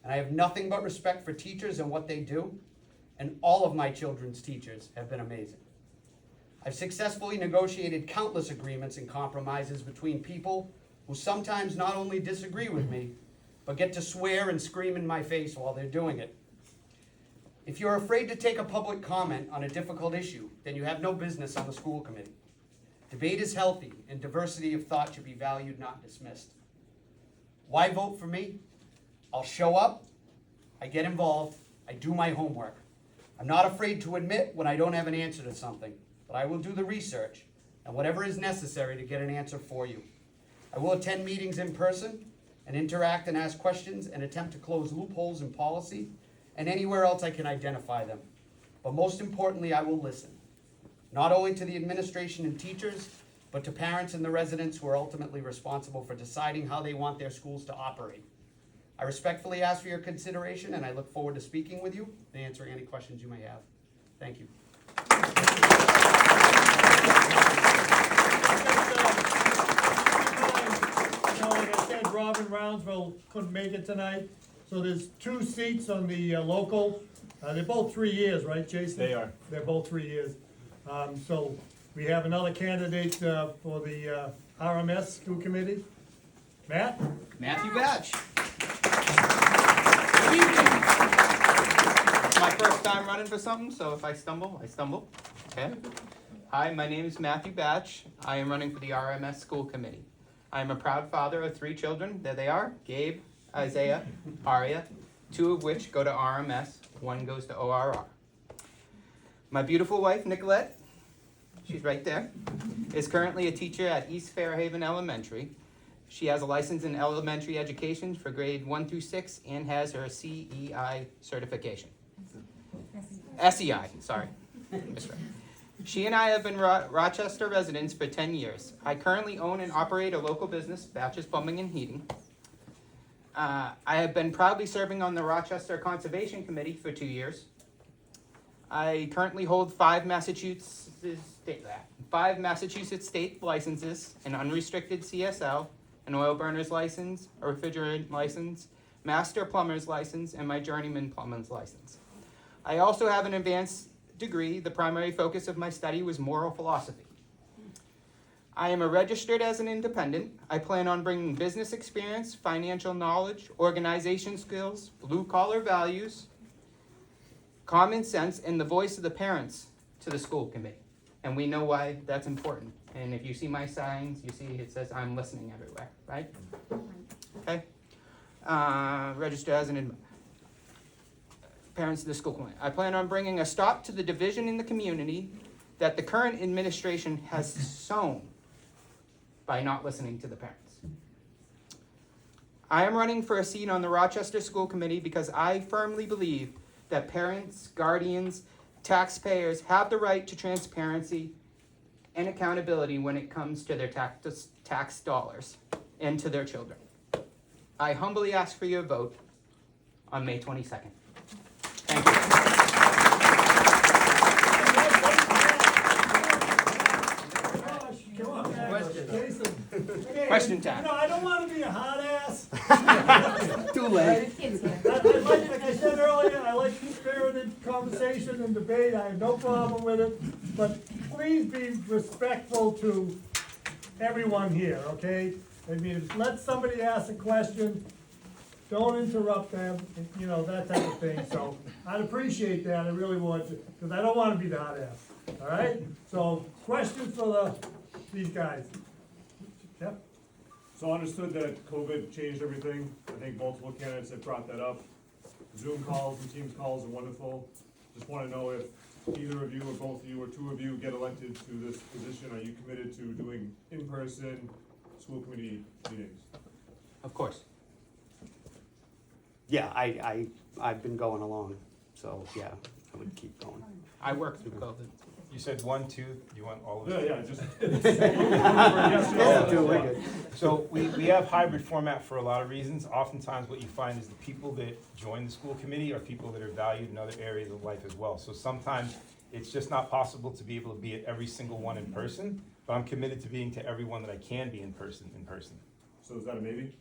and I have nothing but respect for teachers and what they do, and all of my children's teachers have been amazing. I've successfully negotiated countless agreements and compromises between people who sometimes not only disagree with me, but get to swear and scream in my face while they're doing it. If you're afraid to take a public comment on a difficult issue, then you have no business on the school committee. Debate is healthy, and diversity of thought should be valued, not dismissed. Why vote for me? I'll show up, I get involved, I do my homework. I'm not afraid to admit when I don't have an answer to something, but I will do the research and whatever is necessary to get an answer for you. I will attend meetings in person and interact and ask questions and attempt to close loopholes in policy and anywhere else I can identify them. But most importantly, I will listen, not only to the administration and teachers, but to parents and the residents who are ultimately responsible for deciding how they want their schools to operate. I respectfully ask for your consideration, and I look forward to speaking with you and answering any questions you may have. Thank you. Like I said, Robin Roundsville couldn't make it tonight, so there's 2 seats on the local. They're both 3 years, right, Jason? They are. They're both 3 years. So we have another candidate for the RMS School Committee. Matt? Matthew Batch. Good evening. It's my first time running for something, so if I stumble, I stumble. Okay. Hi, my name is Matthew Batch. I am running for the RMS School Committee. I am a proud father of 3 children. There they are, Gabe, Isaiah, Aria, 2 of which go to RMS, 1 goes to ORR. My beautiful wife, Nicolette, she's right there, is currently a teacher at East Fairhaven Elementary. She has a license in elementary education for grade 1 through 6 and has her CEI certification. SEI, sorry. That's right. She and I have been Rochester residents for 10 years. I currently own and operate a local business, Batch's Plumbing and Heating. I have been proudly serving on the Rochester Conservation Committee for 2 years. I currently hold 5 Massachusetts state licenses, an unrestricted CSL, an oil burner's license, a refrigerant license, master plumber's license, and my journeyman plumber's license. I also have an advanced degree. The primary focus of my study was moral philosophy. I am registered as an independent. I plan on bringing business experience, financial knowledge, organization skills, blue-collar values, common sense, and the voice of the parents to the school committee. And we know why that's important. And if you see my signs, you see it says I'm listening everywhere, right? Okay. Registered as an parents of the school committee. I plan on bringing a stop to the division in the community that the current administration has sown by not listening to the parents. I am running for a seat on the Rochester School Committee because I firmly believe that parents, guardians, taxpayers have the right to transparency and accountability when it comes to their tax dollars and to their children. I humbly ask for your vote on May 22nd. Thank you. Question time. You know, I don't want to be a hot ass. Too late. Like I said earlier, I like spirited conversation and debate. I have no problem with it. But please be respectful to everyone here, okay? I mean, let somebody ask a question. Don't interrupt them, you know, that type of thing. So I'd appreciate that, I really would, because I don't want to be the hot ass, all right? So questions for these guys? Yep. So understood that COVID changed everything. I think multiple candidates have brought that up. Zoom calls and Teams calls are wonderful. Just want to know if either of you or both of you or 2 of you get elected to this position, are you committed to doing in-person school committee meetings? Of course. yeah, I've been going along, so, yeah, I would keep going. I worked through COVID. You said 1, 2, you want all of Yeah, it? yeah, just. Yeah, do it. So we have hybrid format for a lot of reasons. Oftentimes what you find is the people that join the school committee are people that are valued in other areas of life as well. So sometimes it's just not possible to be able to be at every single one in person, but I'm committed to being to every one that I can be in person. So is that a maybe?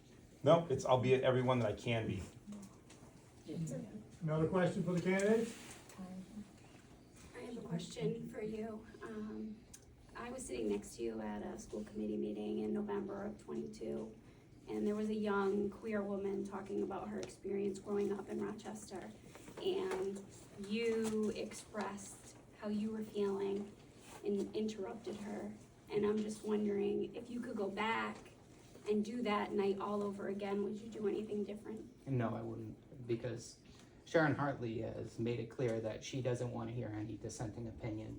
No, I'll be at every one that I can be. Another question for the candidates? I have a question for you. I was sitting next to you at a school committee meeting in November of '22, and there was a young queer woman talking about her experience growing up in Rochester, and you expressed how you were feeling and interrupted her. And I'm just wondering, if you could go back and do that night all over again, would you do anything different? No, I wouldn't, because Sharon Hartley has made it clear that she doesn't want to hear any dissenting opinion.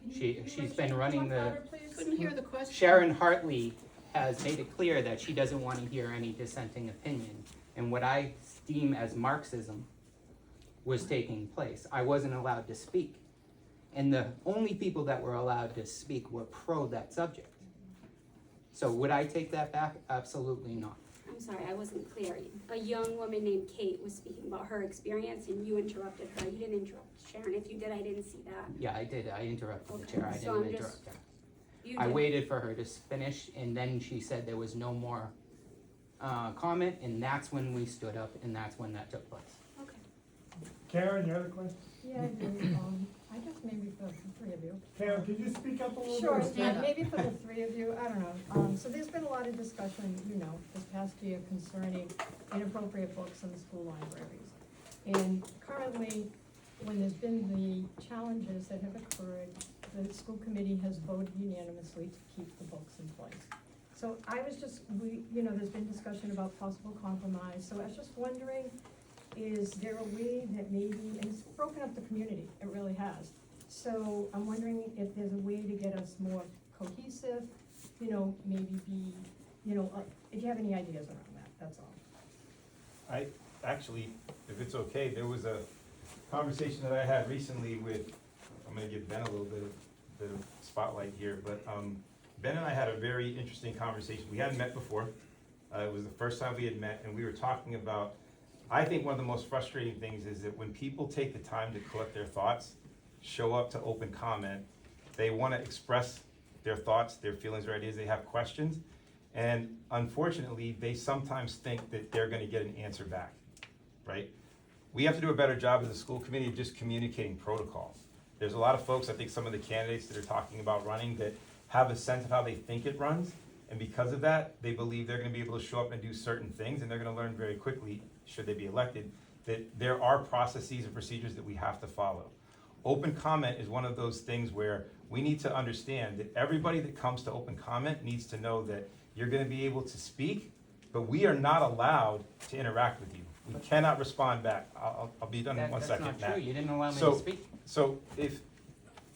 She's been running the. Couldn't hear the question. Sharon Hartley has made it clear that she doesn't want to hear any dissenting opinion. And what I deem as Marxism was taking place. I wasn't allowed to speak. And the only people that were allowed to speak were pro that subject. So would I take that back? Absolutely not. I'm sorry, I wasn't clear. A young woman named Kate was speaking about her experience and you interrupted her. You didn't interrupt Sharon. If you did, I didn't see that. Yeah, I did. I interrupted the Okay, chair. I so didn't I'm interrupt just- her. You I did. waited for her to finish, and then she said there was no more comment, and that's when we stood up, and that's when that took place. Okay. Karen, you have a question? Yeah, I do. I guess maybe for the three of you. Karen, could you speak up a little bit? Sure, or yeah, stand up? maybe for the three of you, I don't know. So there's been a lot of discussion, this past year concerning inappropriate books in the school libraries. And currently, when there's been the challenges that have occurred, the school committee has voted unanimously to keep the books in place. So I was just, there's been discussion about possible compromise, so I was just wondering, is there a way that maybe, and it's broken up the community, it really has. So I'm wondering if there's a way to get us more cohesive, maybe be, if you have any ideas around that, that's all. I actually, if it's okay, there was a conversation that I had recently with, I'm gonna give Ben a little bit of spotlight here, but Ben and I had a very interesting conversation. We hadn't met before. It was the first time we had met, and we were talking about, I think one of the most frustrating things is that when people take the time to collect their thoughts, show up to open comment, they wanna express their thoughts, their feelings, their ideas, they have questions, and unfortunately, they sometimes think that they're gonna get an answer back, right? We have to do a better job as a school committee of just communicating protocols. There's a lot of folks, I think some of the candidates that are talking about running, that have a sense of how they think it runs, and because of that, they believe they're gonna be able to show up and do certain things, and they're gonna learn very quickly, should they be elected, that there are processes and procedures that we have to follow. Open comment is one of those things where we need to understand that everybody that comes to open comment needs to know that you're gonna be able to speak, but we are not allowed to interact with you. We cannot respond back. I'll be done in one second, Matt. That's not true. You didn't allow me So- to speak. So if,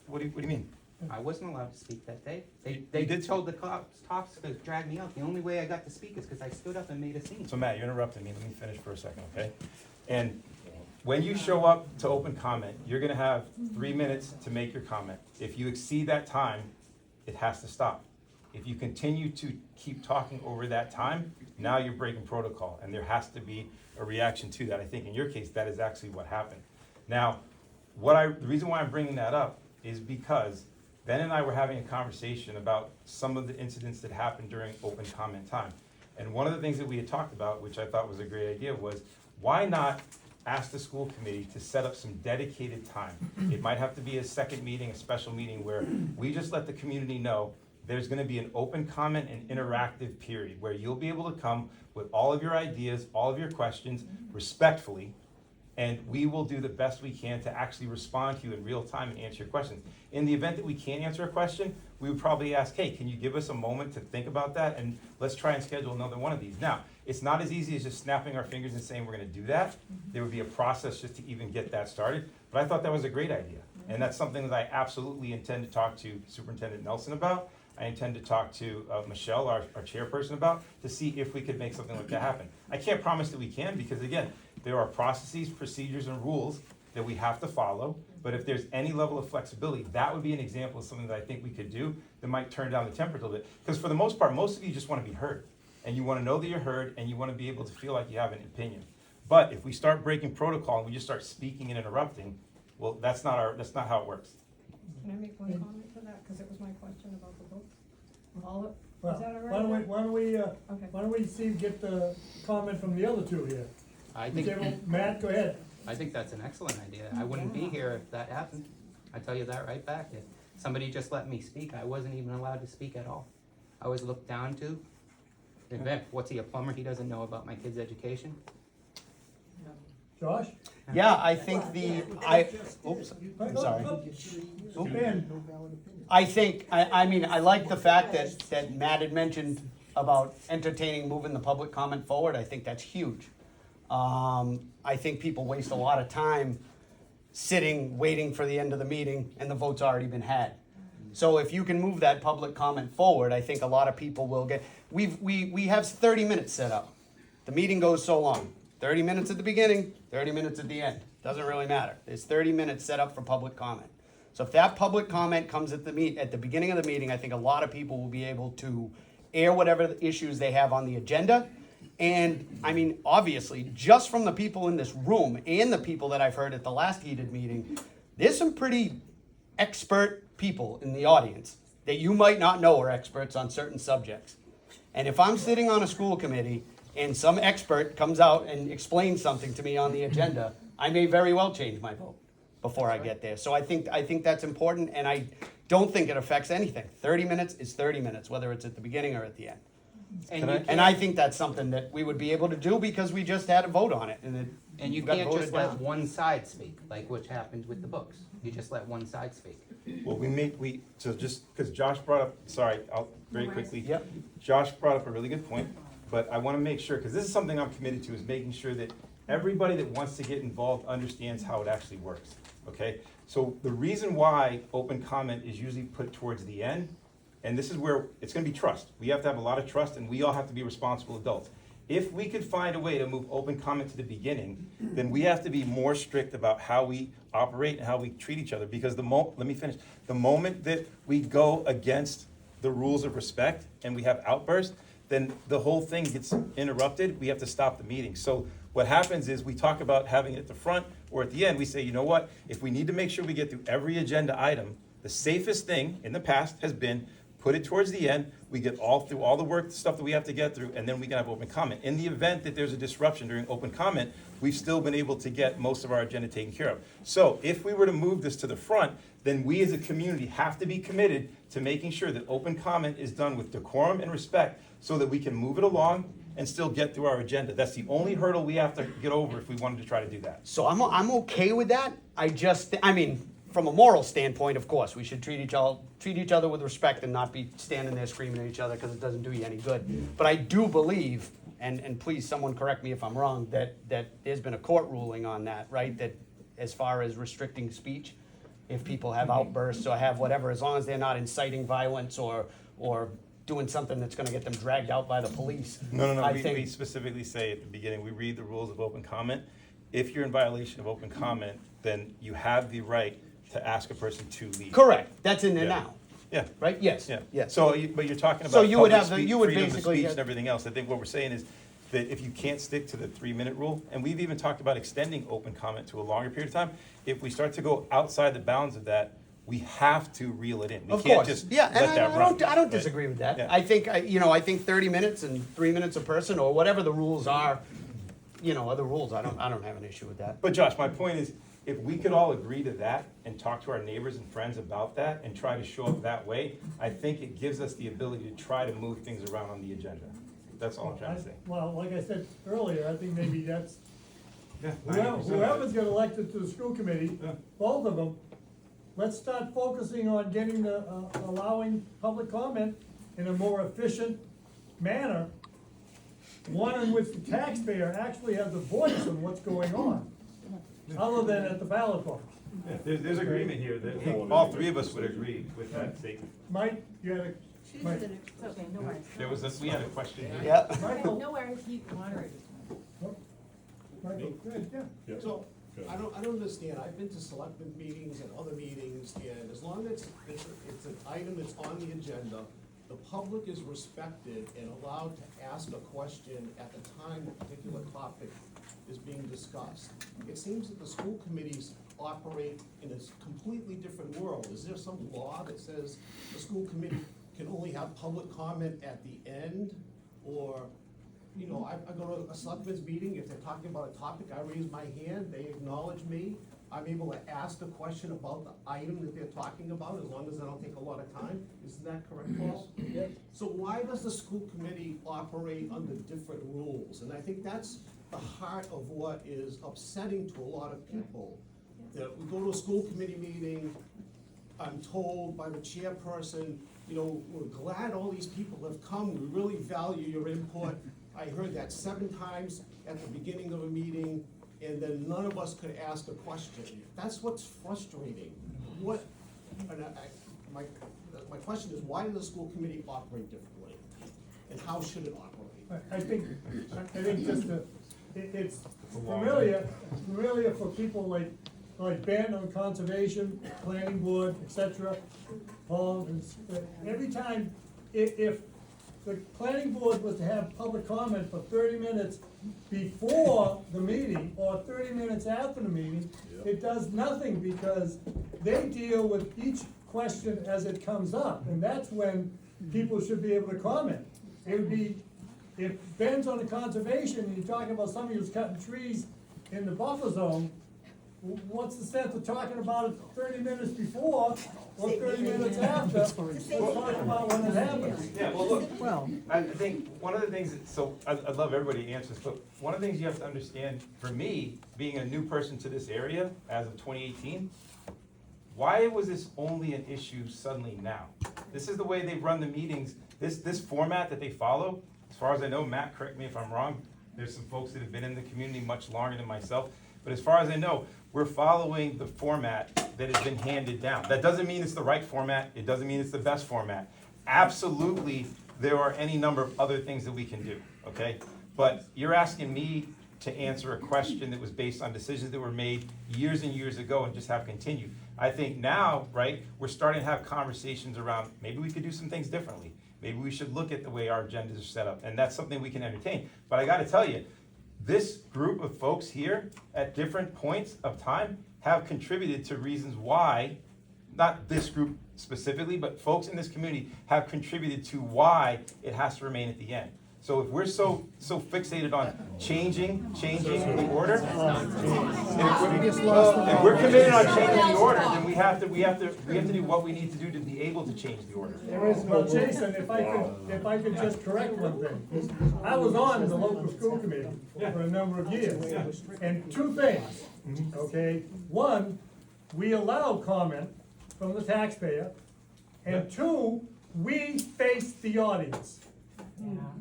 what do you mean? I wasn't allowed to speak that day. You They did told the cops to drag me out. The only way I got to speak is because I stood up and made a scene. So Matt, you're interrupting me, let me finish for a second, okay? And when you show up to open comment, you're gonna have 3 minutes to make your comment. If you exceed that time, it has to stop. If you continue to keep talking over that time, now you're breaking protocol, and there has to be a reaction to that. I think in your case, that is actually what happened. Now, the reason why I'm bringing that up is because Ben and I were having a conversation about some of the incidents that happened during open comment time. And one of the things that we had talked about, which I thought was a great idea, was why not ask the school committee to set up some dedicated time? It might have to be a second meeting, a special meeting, where we just let the community know there's gonna be an open comment and interactive period where you'll be able to come with all of your ideas, all of your questions, respectfully, and we will do the best we can to actually respond to you in real time and answer your questions. In the event that we can't answer a question, we would probably ask, hey, can you give us a moment to think about that? And let's try and schedule another one of these. Now, it's not as easy as just snapping our fingers and saying we're gonna do that. There would be a process just to even get that started. But I thought that was a great idea. And that's something that I absolutely intend to talk to Superintendent Nelson about. I intend to talk to Michelle, our chairperson, about, to see if we could make something like that happen. I can't promise that we can, because again, there are processes, procedures, and rules that we have to follow, but if there's any level of flexibility, that would be an example of something that I think we could do that might turn down the temperature a little bit. Because for the most part, most of you just wanna be heard, and you wanna know that you're heard, and you wanna be able to feel like you have an opinion. But if we start breaking protocol and we just start speaking and interrupting, well, that's not how it works. Can I make one comment to that, cause it was my question about the books? All of, Well, is that all right? why don't we get the comment from the other two here? I think, Matt, go ahead. I think that's an excellent idea. I wouldn't be here if that happened. I tell you that right back. If somebody just let me speak, I wasn't even allowed to speak at all. I was looked down to. In fact, what's he, a plumber? He doesn't know about my kid's education? Josh? Yeah, I think oops, I'm sorry. I think, I mean, I like the fact that Matt had mentioned about entertaining moving the public comment forward. I think that's huge. I think people waste a lot of time sitting, waiting for the end of the meeting, and the vote's already been had. So if you can move that public comment forward, I think a lot of people will get, we have 30 minutes set up. The meeting goes so long, 30 minutes at the beginning, 30 minutes at the end, doesn't really matter. There's 30 minutes set up for public comment. So if that public comment comes at the beginning of the meeting, I think a lot of people will be able to air whatever the issues they have on the agenda. And, I mean, obviously, just from the people in this room and the people that I've heard at the last heated meeting, there's some pretty expert people in the audience that you might not know are experts on certain subjects. And if I'm sitting on a school committee and some expert comes out and explains something to me on the agenda, I may very well change my vote before I get there. So I think that's important, and I don't think it affects anything. 30 minutes is 30 minutes, whether it's at the beginning or at the end. And I think that's something that we would be able to do because we just had a vote on it, And you got can't voted just let down. one side speak, like what happened with the books. You just let one side speak. Well, so just, because Josh brought up, sorry, I'll very quickly. Yep. Josh brought up a really good point, but I want to make sure, because this is something I'm committed to, is making sure that everybody that wants to get involved understands how it actually works, okay? So the reason why open comment is usually put towards the end, and this is where it's going to be trust. We have to have a lot of trust, and we all have to be responsible adults. If we could find a way to move open comment to the beginning, then we have to be more strict about how we operate and how we treat each other. Because the moment that we go against the rules of respect and we have outbursts, then the whole thing gets interrupted. We have to stop the meeting. So what happens is we talk about having it at the front or at the end. We say, you know what? If we need to make sure we get through every agenda item, the safest thing in the past has been put it towards the end, we get through all the work, stuff that we have to get through, and then we can have open comment. In the event that there's a disruption during open comment, we've still been able to get most of our agenda taken care of. So if we were to move this to the front, then we as a community have to be committed to making sure that open comment is done with decorum and respect so that we can move it along and still get through our agenda. That's the only hurdle we have to get over if we wanted to try to do that. So I'm okay with that. I mean, from a moral standpoint, of course, we should treat each other with respect and not be standing there screaming at each other because it doesn't do you any good. But I do believe, and please someone correct me if I'm wrong, that there's been a court ruling on that, right? That as far as restricting speech, if people have outbursts or have whatever, as long as they're not inciting violence or doing something that's gonna get them dragged out by the police. No, I we think, specifically say at the beginning, we read the rules of open comment. If you're in violation of open comment, then you have the right to ask a person to leave. correct, that's in there Yeah. now, Yeah. right? Yes, Yeah. yes. So, but you're talking about So you would public have the- speech, you would freedom of basically speech get- and everything else. I think what we're saying is that if you can't stick to the 3-minute rule, and we've even talked about extending open comment to a longer period of time, if we start to go outside the bounds of that, we have to reel it in. We Of can't course, just yeah, let and that run. I don't right? disagree with that. Yeah. I think, I think 30 minutes and 3 minutes a person, or whatever the rules are, other rules, I don't have an issue with that. But Josh, my point is, if we could all agree to that and talk to our neighbors and friends about that and try to show up that way, I think it gives us the ability to try to move things around on the agenda. That's all I'm trying to say. Well, like I said earlier, I think maybe that's, Yeah, whoever's got elected to the school committee, both of them, let's start focusing on getting allowing public comment in a more efficient manner. One in which the taxpayer actually has a voice on what's going on, other than at the ballot box. Yeah, there's agreement here that all three of us would agree with that statement. Mike, you had Mike. Okay, no worries. We had a question here. Yeah. Michael, No worries, you moderate. Michael, Good, yeah. Yeah. So, Good. I don't understand, I've been to selectmen meetings and other meetings, and as long as it's an item that's on the agenda, the public is respected and allowed to ask a question at the time a particular topic is being discussed. It seems that the school committees operate in a completely different world. Is there some law that says the school committee can only have public comment at the end? Or, you know, I go to a selectmen's meeting, if they're talking about a topic, I raise my hand, they acknowledge me. I'm able to ask a question about the item that they're talking about, as long as I don't take a lot of time. Isn't that correct, Paul? Yes. So why does the school committee operate under different rules? And I think that's the heart of what is upsetting to a lot of people. That we go to a school committee meeting, I'm told by the chairperson, you know, we're glad all these people have come, we really value your input. I heard that 7 times at the beginning of a meeting, and then none of us could ask a question. That's what's frustrating. What, and my question is, why does the school committee operate differently? And how should it operate? I think just it's familiar for people like Ben on conservation, planning board, etc. Paul, every time, if the planning board was to have public comment for 30 minutes before the meeting or 30 minutes after the meeting, it does nothing because they deal with each question as it comes up, and that's when people should be able to comment. It would be, if Ben's on the conservation and you're talking about somebody who's cutting trees in the buffer zone, what's the sense of talking about it 30 minutes before or 30 minutes after? Let's talk about when it happens. Yeah, well, look, I think one of the things, so I'd love everybody to answer this, but one of the things you have to understand, for me, being a new person to this area as of 2018, why was this only an issue suddenly now? This is the way they run the meetings, this format that they follow, as far as I know, Matt, correct me if I'm wrong, there's some folks that have been in the community much longer than myself, but as far as I know, we're following the format that has been handed down. That doesn't mean it's the right format, it doesn't mean it's the best format. Absolutely, there are any number of other things that we can do, okay? But you're asking me to answer a question that was based on decisions that were made years and years ago and just have continued. I think now, right, we're starting to have conversations around, maybe we could do some things differently. Maybe we should look at the way our agendas are set up, and that's something we can entertain. But I gotta tell you, this group of folks here at different points of time have contributed to reasons why, not this group specifically, but folks in this community have contributed to why it has to remain at the end. So if we're so fixated on changing the order, if we're committed on changing the order, then we have to do what we need to do to be able to change the order. Well, Jason, if I could just correct one thing. I was on the local school committee for a number of years, and 2 things, okay? 1, we allow comment from the taxpayer, and 2, we face the audience.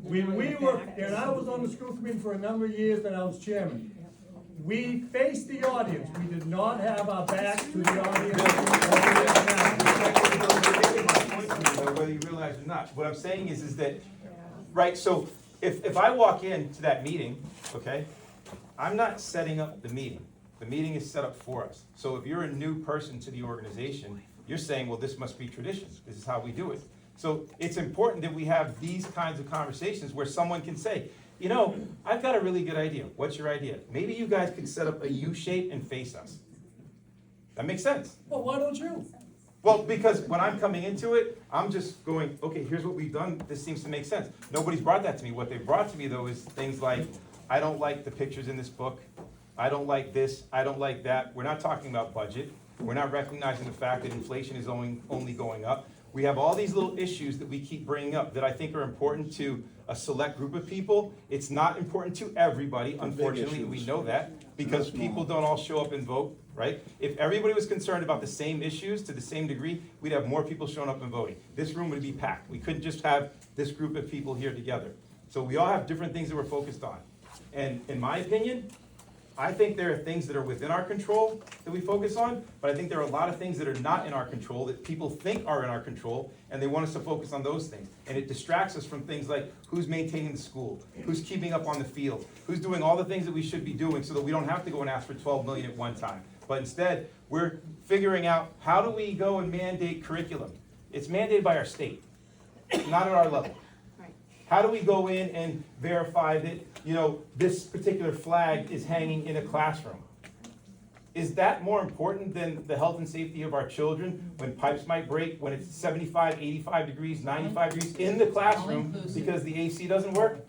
When we were, and I was on the school committee for a number of years, and I was chairman. We faced the audience. We did not have our back to the audience. Whether you realize it or not, what I'm saying is that, right, so if I walk into that meeting, okay, I'm not setting up the meeting. The meeting is set up for us. So if you're a new person to the organization, you're saying, well, this must be tradition. This is how we do it. So it's important that we have these kinds of conversations where someone can say, you know, I've got a really good idea. What's your idea? Maybe you guys could set up a U shape and face us. That makes sense. Well, why don't you? Well, because when I'm coming into it, I'm just going, okay, here's what we've done. This seems to make sense. Nobody's brought that to me. What they've brought to me, though, is things like, I don't like the pictures in this book. I don't like this. I don't like that. We're not talking about budget. We're not recognizing the fact that inflation is only going up. We have all these little issues that we keep bringing up that I think are important to a select group of people. It's not important to everybody, unfortunately, we know that, because people don't all show up and vote, right? If everybody was concerned about the same issues to the same degree, we'd have more people showing up and voting. This room would be packed. We couldn't just have this group of people here together. So we all have different things that we're focused on. And in my opinion, I think there are things that are within our control that we focus on, but I think there are a lot of things that are not in our control that people think are in our control, and they want us to focus on those things. And it distracts us from things like who's maintaining the school, who's keeping up on the field, who's doing all the things that we should be doing so that we don't have to go and ask for 12 million at one time. But instead, we're figuring out how do we go and mandate curriculum. It's mandated by our state, not at our level. How do we go in and verify that, this particular flag is hanging in a classroom? Is that more important than the health and safety of our children when pipes might break, when it's 75, 85 degrees, 95 degrees in the classroom because the AC doesn't work?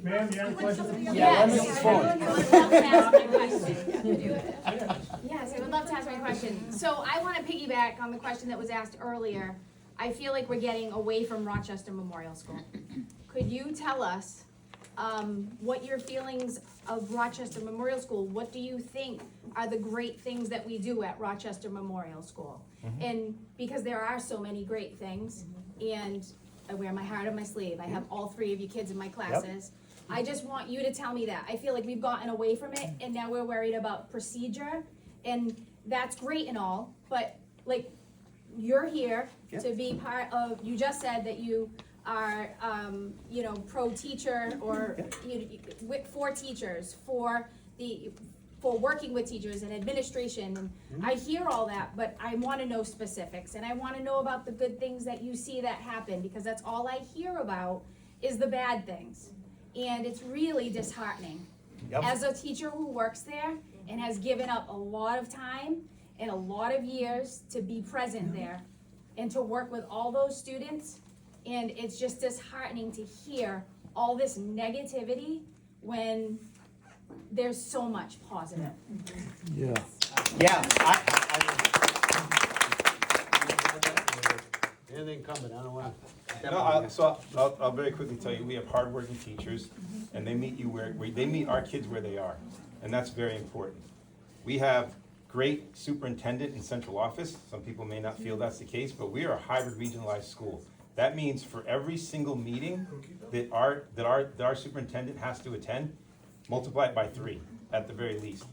Ma'am, you have a question? Yes, I would love to ask my question. Yes, I would love to ask my question. So I want to piggyback on the question that was asked earlier. I feel like we're getting away from Rochester Memorial School. Could you tell us what your feelings of Rochester Memorial School? What do you think are the great things that we do at Rochester Memorial School? And because there are so many great things, and I wear my heart on my sleeve. I have all 3 of you kids in my classes. I just want you to tell me that. I feel like we've gotten away from it, and now we're worried about procedure, and that's great and all, but like, you're here to be part of, you just said that you are, pro-teacher, or for teachers, for working with teachers and administration, and I hear all that, but I wanna know specifics, and I wanna know about the good things that you see that happen, because that's all I hear about is the bad things, and it's really disheartening. As a teacher who works there and has given up a lot of time and a lot of years to be present there and to work with all those students, and it's just disheartening to hear all this negativity when there's so much positive. Yeah. Anything coming, I don't want to. So I'll very quickly tell you, we have hardworking teachers, and they meet they meet our kids where they are, and that's very important. We have great superintendent in central office. Some people may not feel that's the case, but we are a hybrid regionalized school. That means for every single meeting that our superintendent has to attend, multiply it by 3 at the very least.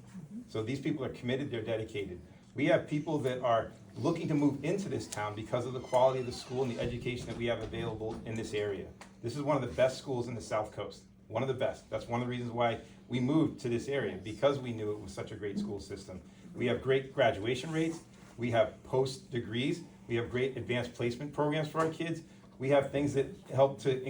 So these people are committed, they're dedicated. We have people that are looking to move into this town because of the quality of the school and the education that we have available in this area. This is one of the best schools in the South Coast, one of the best. That's one of the reasons why we moved to this area, because we knew it was such a great school system. We have great graduation rates, we have post degrees, we have great advanced placement programs for our kids. We have things that help to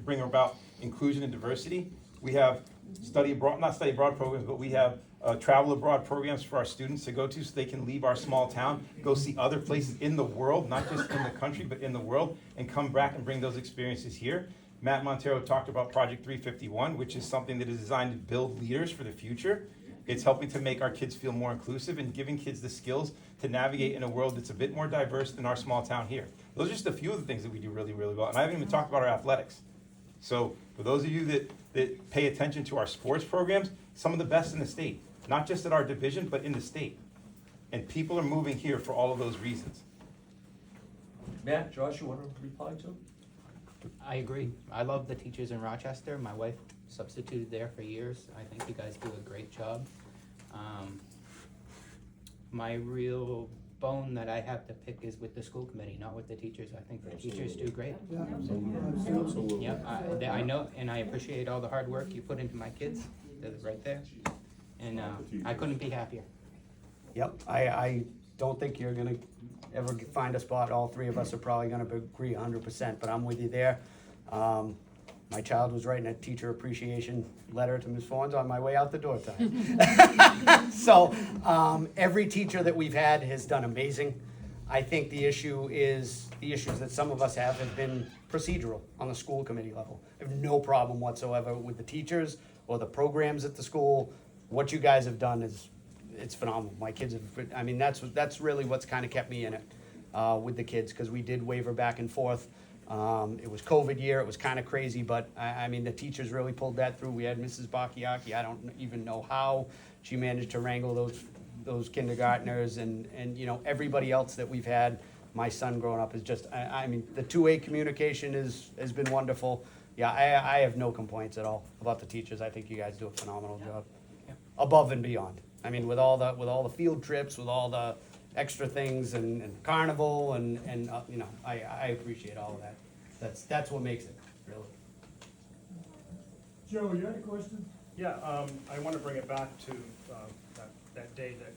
bring about inclusion and diversity. We have not study abroad programs, but we have travel abroad programs for our students to go to so they can leave our small town, go see other places in the world, not just in the country, but in the world, and come back and bring those experiences here. Matt Montero talked about Project 351, which is something that is designed to build leaders for the future. It's helping to make our kids feel more inclusive and giving kids the skills to navigate in a world that's a bit more diverse than our small town here. Those are just a few of the things that we do really, really well. And I haven't even talked about our athletics. So for those of you that pay attention to our sports programs, some of the best in the state, not just at our division, but in the state. And people are moving here for all of those reasons. Matt, Josh, you want to reply to? I agree. I love the teachers in Rochester. My wife substituted there for years. I think you guys do a great job. My real bone that I have to pick is with the school committee, not with the teachers. I think the teachers do great. Absolutely. Yep, I know, and I appreciate all the hard work you put into my kids. They're right there. And I couldn't be happier. Yep, I don't think you're gonna ever find a spot. All 3 of us are probably gonna agree 100%, but I'm with you there. My child was writing a teacher appreciation letter to Ms. Fawns on my way out the door tonight. So every teacher that we've had has done amazing. I think the issues that some of us have been procedural on the school committee level. I have no problem whatsoever with the teachers or the programs at the school. What you guys have done it's phenomenal. My kids have, I mean, that's really what's kind of kept me in it with the kids, because we did waver back and forth. It was COVID year, it was kind of crazy, but I mean, the teachers really pulled that through. We had Mrs. Bakayaki, I don't even know how she managed to wrangle those kindergartners and everybody else that we've had. My son growing up is just, I mean, the 2A communication has been wonderful. yeah, I have no complaints at all about the teachers. I think you guys do a phenomenal job. Above and beyond. I mean, with all the field trips, with all the extra things and carnival and you know, I appreciate all of that. That's what makes it, really. Joe, you had a question? Yeah, I want to bring it back to that day that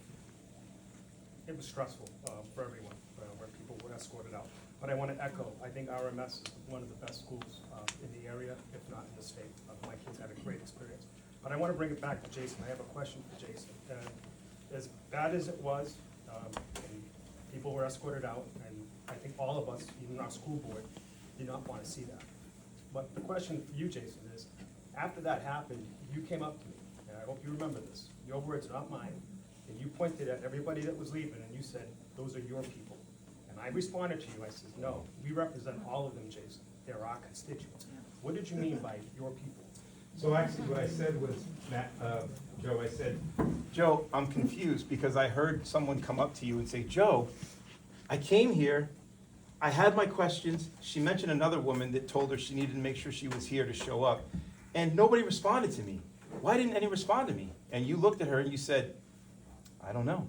it was stressful for everyone, where people were escorted out. But I want to echo, I think RMS is one of the best schools in the area, if not in the state. My kids had a great experience. But I want to bring it back to Jason. I have a question for Jason. As bad as it was, and people were escorted out, and I think all of us, even our school board, did not want to see that. But the question for you, Jason, is after that happened, you came up to me, and I hope you remember this. Your words, not mine. And you pointed at everybody that was leaving, and you said, those are your people. And I responded to you, I said, no, we represent all of them, Jason. They're our constituents. What did you mean by your people? So actually, what I said was, Joe, I said, Joe, I'm confused because I heard someone come up to you and say, Joe, I came here, I had my questions. She mentioned another woman that told her she needed to make sure she was here to show up. And nobody responded to me. Why didn't any respond to me? And you looked at her and you said, I don't know.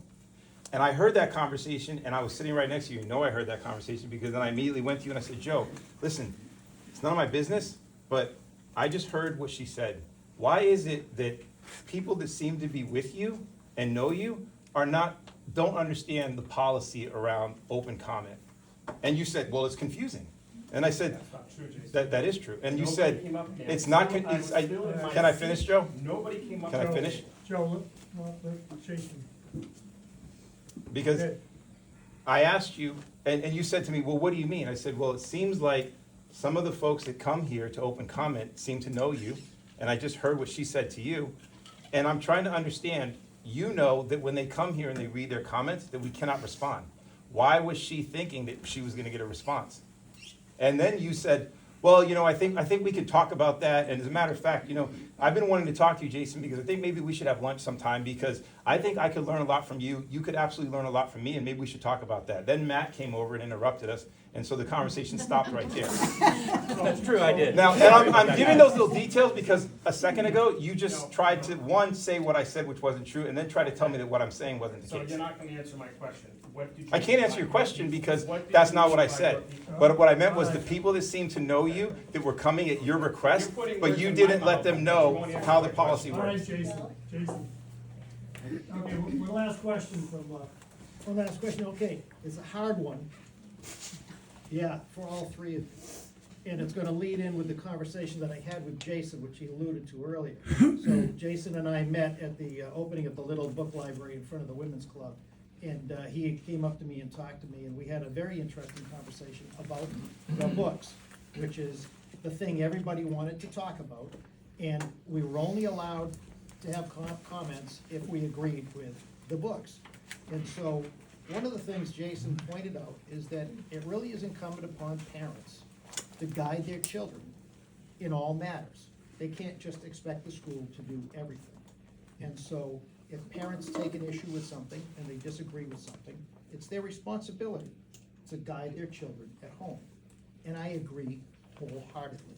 And I heard that conversation, and I was sitting right next to you. You know I heard that conversation because then I immediately went to you and I said, Joe, listen, it's none of my business, but I just heard what she said. Why is it that people that seem to be with you and know you don't understand the policy around open comment? And you said, well, it's confusing. And I said, That's not true, Jason. that is true. And you Nobody said, came up to me. it's not, I was still in my can I seat. finish, Joe? Nobody came up Can to I me. finish? Joe, let Jason. Because Okay. I asked you, and you said to me, well, what do you mean? I said, well, it seems like some of the folks that come here to open comment seem to know you, and I just heard what she said to you, and I'm trying to understand, you know that when they come here and they read their comments, that we cannot respond. Why was she thinking that she was gonna get a response? And then you said, well, you know, I think we could talk about that, and as a matter of fact, you know, I've been wanting to talk to you, Jason, because I think maybe we should have lunch sometime, because I think I could learn a lot from you, you could absolutely learn a lot from me, and maybe we should talk about that. Then Matt came over and interrupted us, and so the conversation stopped right there. That's true, I did. Now, and I'm giving those little details because a second ago, you just tried to, one, say what I said which wasn't true, and then try to tell me that what I'm saying wasn't the So case. you're not gonna answer my question. What did you? I can't answer your question because that's not what I said. But what I meant was the people that seem to know you, that were coming at your request, but you didn't let them know how the policy All right, works. Jason. Okay, one last question One last question, okay, it's a hard one. Yeah, for all three of you. And it's gonna lead in with the conversation that I had with Jason, which he alluded to earlier. So Jason and I met at the opening of the Little Book Library in front of the Women's Club. And he came up to me and talked to me, and we had a very interesting conversation about the books, which is the thing everybody wanted to talk about. And we were only allowed to have comments if we agreed with the books. And so, one of the things Jason pointed out is that it really is incumbent upon parents to guide their children in all matters. They can't just expect the school to do everything. And so, if parents take an issue with something and they disagree with something, it's their responsibility to guide their children at home. And I agree wholeheartedly.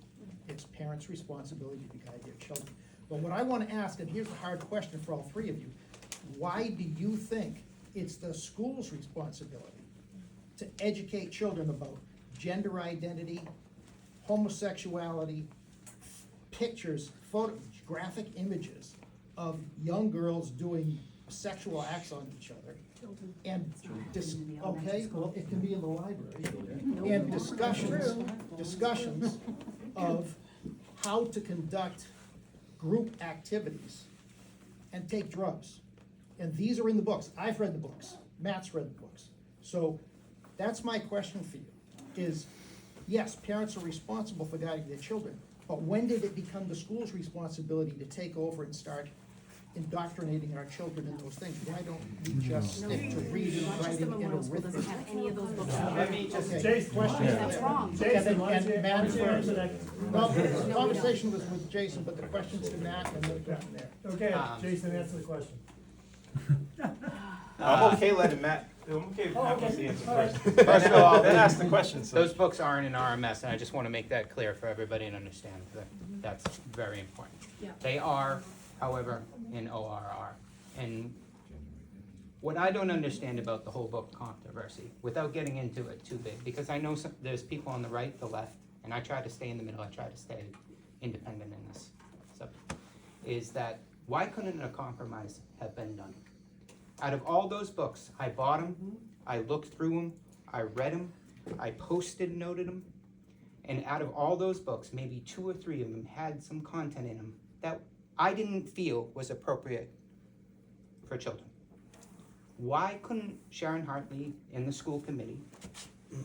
It's parents' responsibility to guide their children. But what I want to ask, and here's a hard question for all three of you, why do you think it's the school's responsibility to educate children about gender identity, homosexuality, pictures, graphic images of young girls doing sexual acts on each other? And, okay, well, it can be in the library. And discussions of how to conduct group activities and take drugs. And these are in the books. I've read the books. Matt's read the books. So that's my question for you, is yes, parents are responsible for guiding their children, but when did it become the school's responsibility to take over and start indoctrinating our children in those things? Why don't we just stick to reading, writing, and Rochester doesn't have any of those books. Let me just, Jason, Question. That's wrong. Jason, And Matt answer first. that. No, the conversation was with Jason, but the question's to Matt, and then go from there. Okay, Jason, answer the question. I'm okay letting Matt I'm okay, Oh, have okay. the answer All right. first. First of all, Then ask the question, so. those books aren't in RMS, and I just wanna make that clear for everybody and understand that that's very important. Yeah. They are, however, in ORR. And what I don't understand about the whole book controversy, without getting into it too big, because I know there's people on the right, the left, and I try to stay in the middle, I try to stay independent in this subject, is that why couldn't a compromise have been done? Out of all those books, I bought them, I looked through them, I read them, I posted noted them, and out of all those books, maybe 2 or 3 of them had some content in them that I didn't feel was appropriate for children. Why couldn't Sharon Hartley and the school committee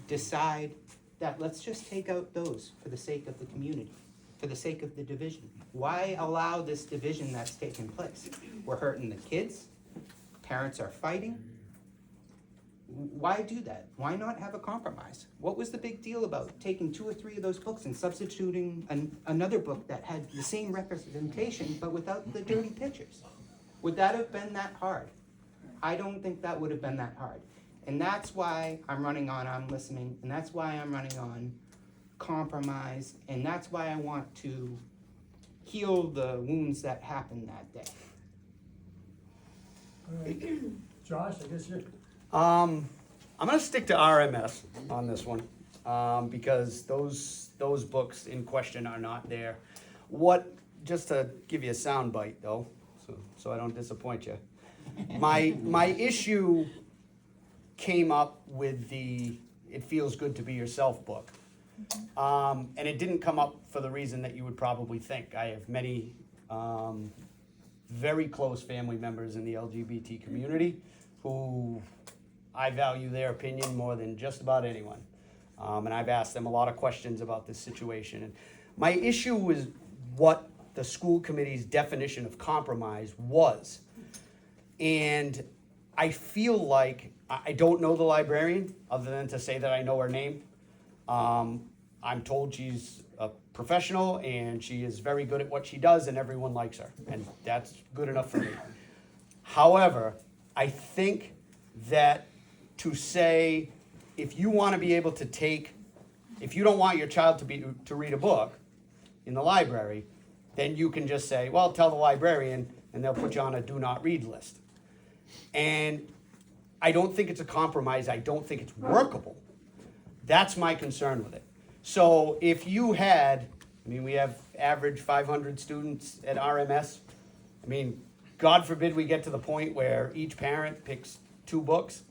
decide that let's just take out those for the sake of the community, for the sake of the division? Why allow this division that's taking place? We're hurting the kids, parents are fighting. Why do that? Why not have a compromise? What was the big deal about taking 2 or 3 of those books and substituting another book that had the same representation but without the dirty pictures? Would that have been that hard? I don't think that would have been that hard. And that's why I'm running on I'm listening, and that's why I'm running on compromise, and that's why I want to heal the wounds that happened that day. All right. Josh, I guess you're. I'm gonna stick to RMS on this one, because those books in question are not there. Just to give you a sound bite though, so I don't disappoint you. My issue came up with the It Feels Good to Be Yourself book. And it didn't come up for the reason that you would probably think. I have many very close family members in the LGBT community who I value their opinion more than just about anyone. And I've asked them a lot of questions about this situation. And my issue was what the school committee's definition of compromise was. And I feel like I don't know the librarian, other than to say that I know her name. I'm told she's a professional and she is very good at what she does and everyone likes her. And that's good enough for me. However, I think that to say, if you want to be able to if you don't want your child to read a book in the library, then you can just say, well, tell the librarian and they'll put you on a do not read list. And I don't think it's a compromise. I don't think it's workable. That's my concern with it. So if you had, we have average 500 students at RMS. God forbid we get to the point where each parent picks 2 books.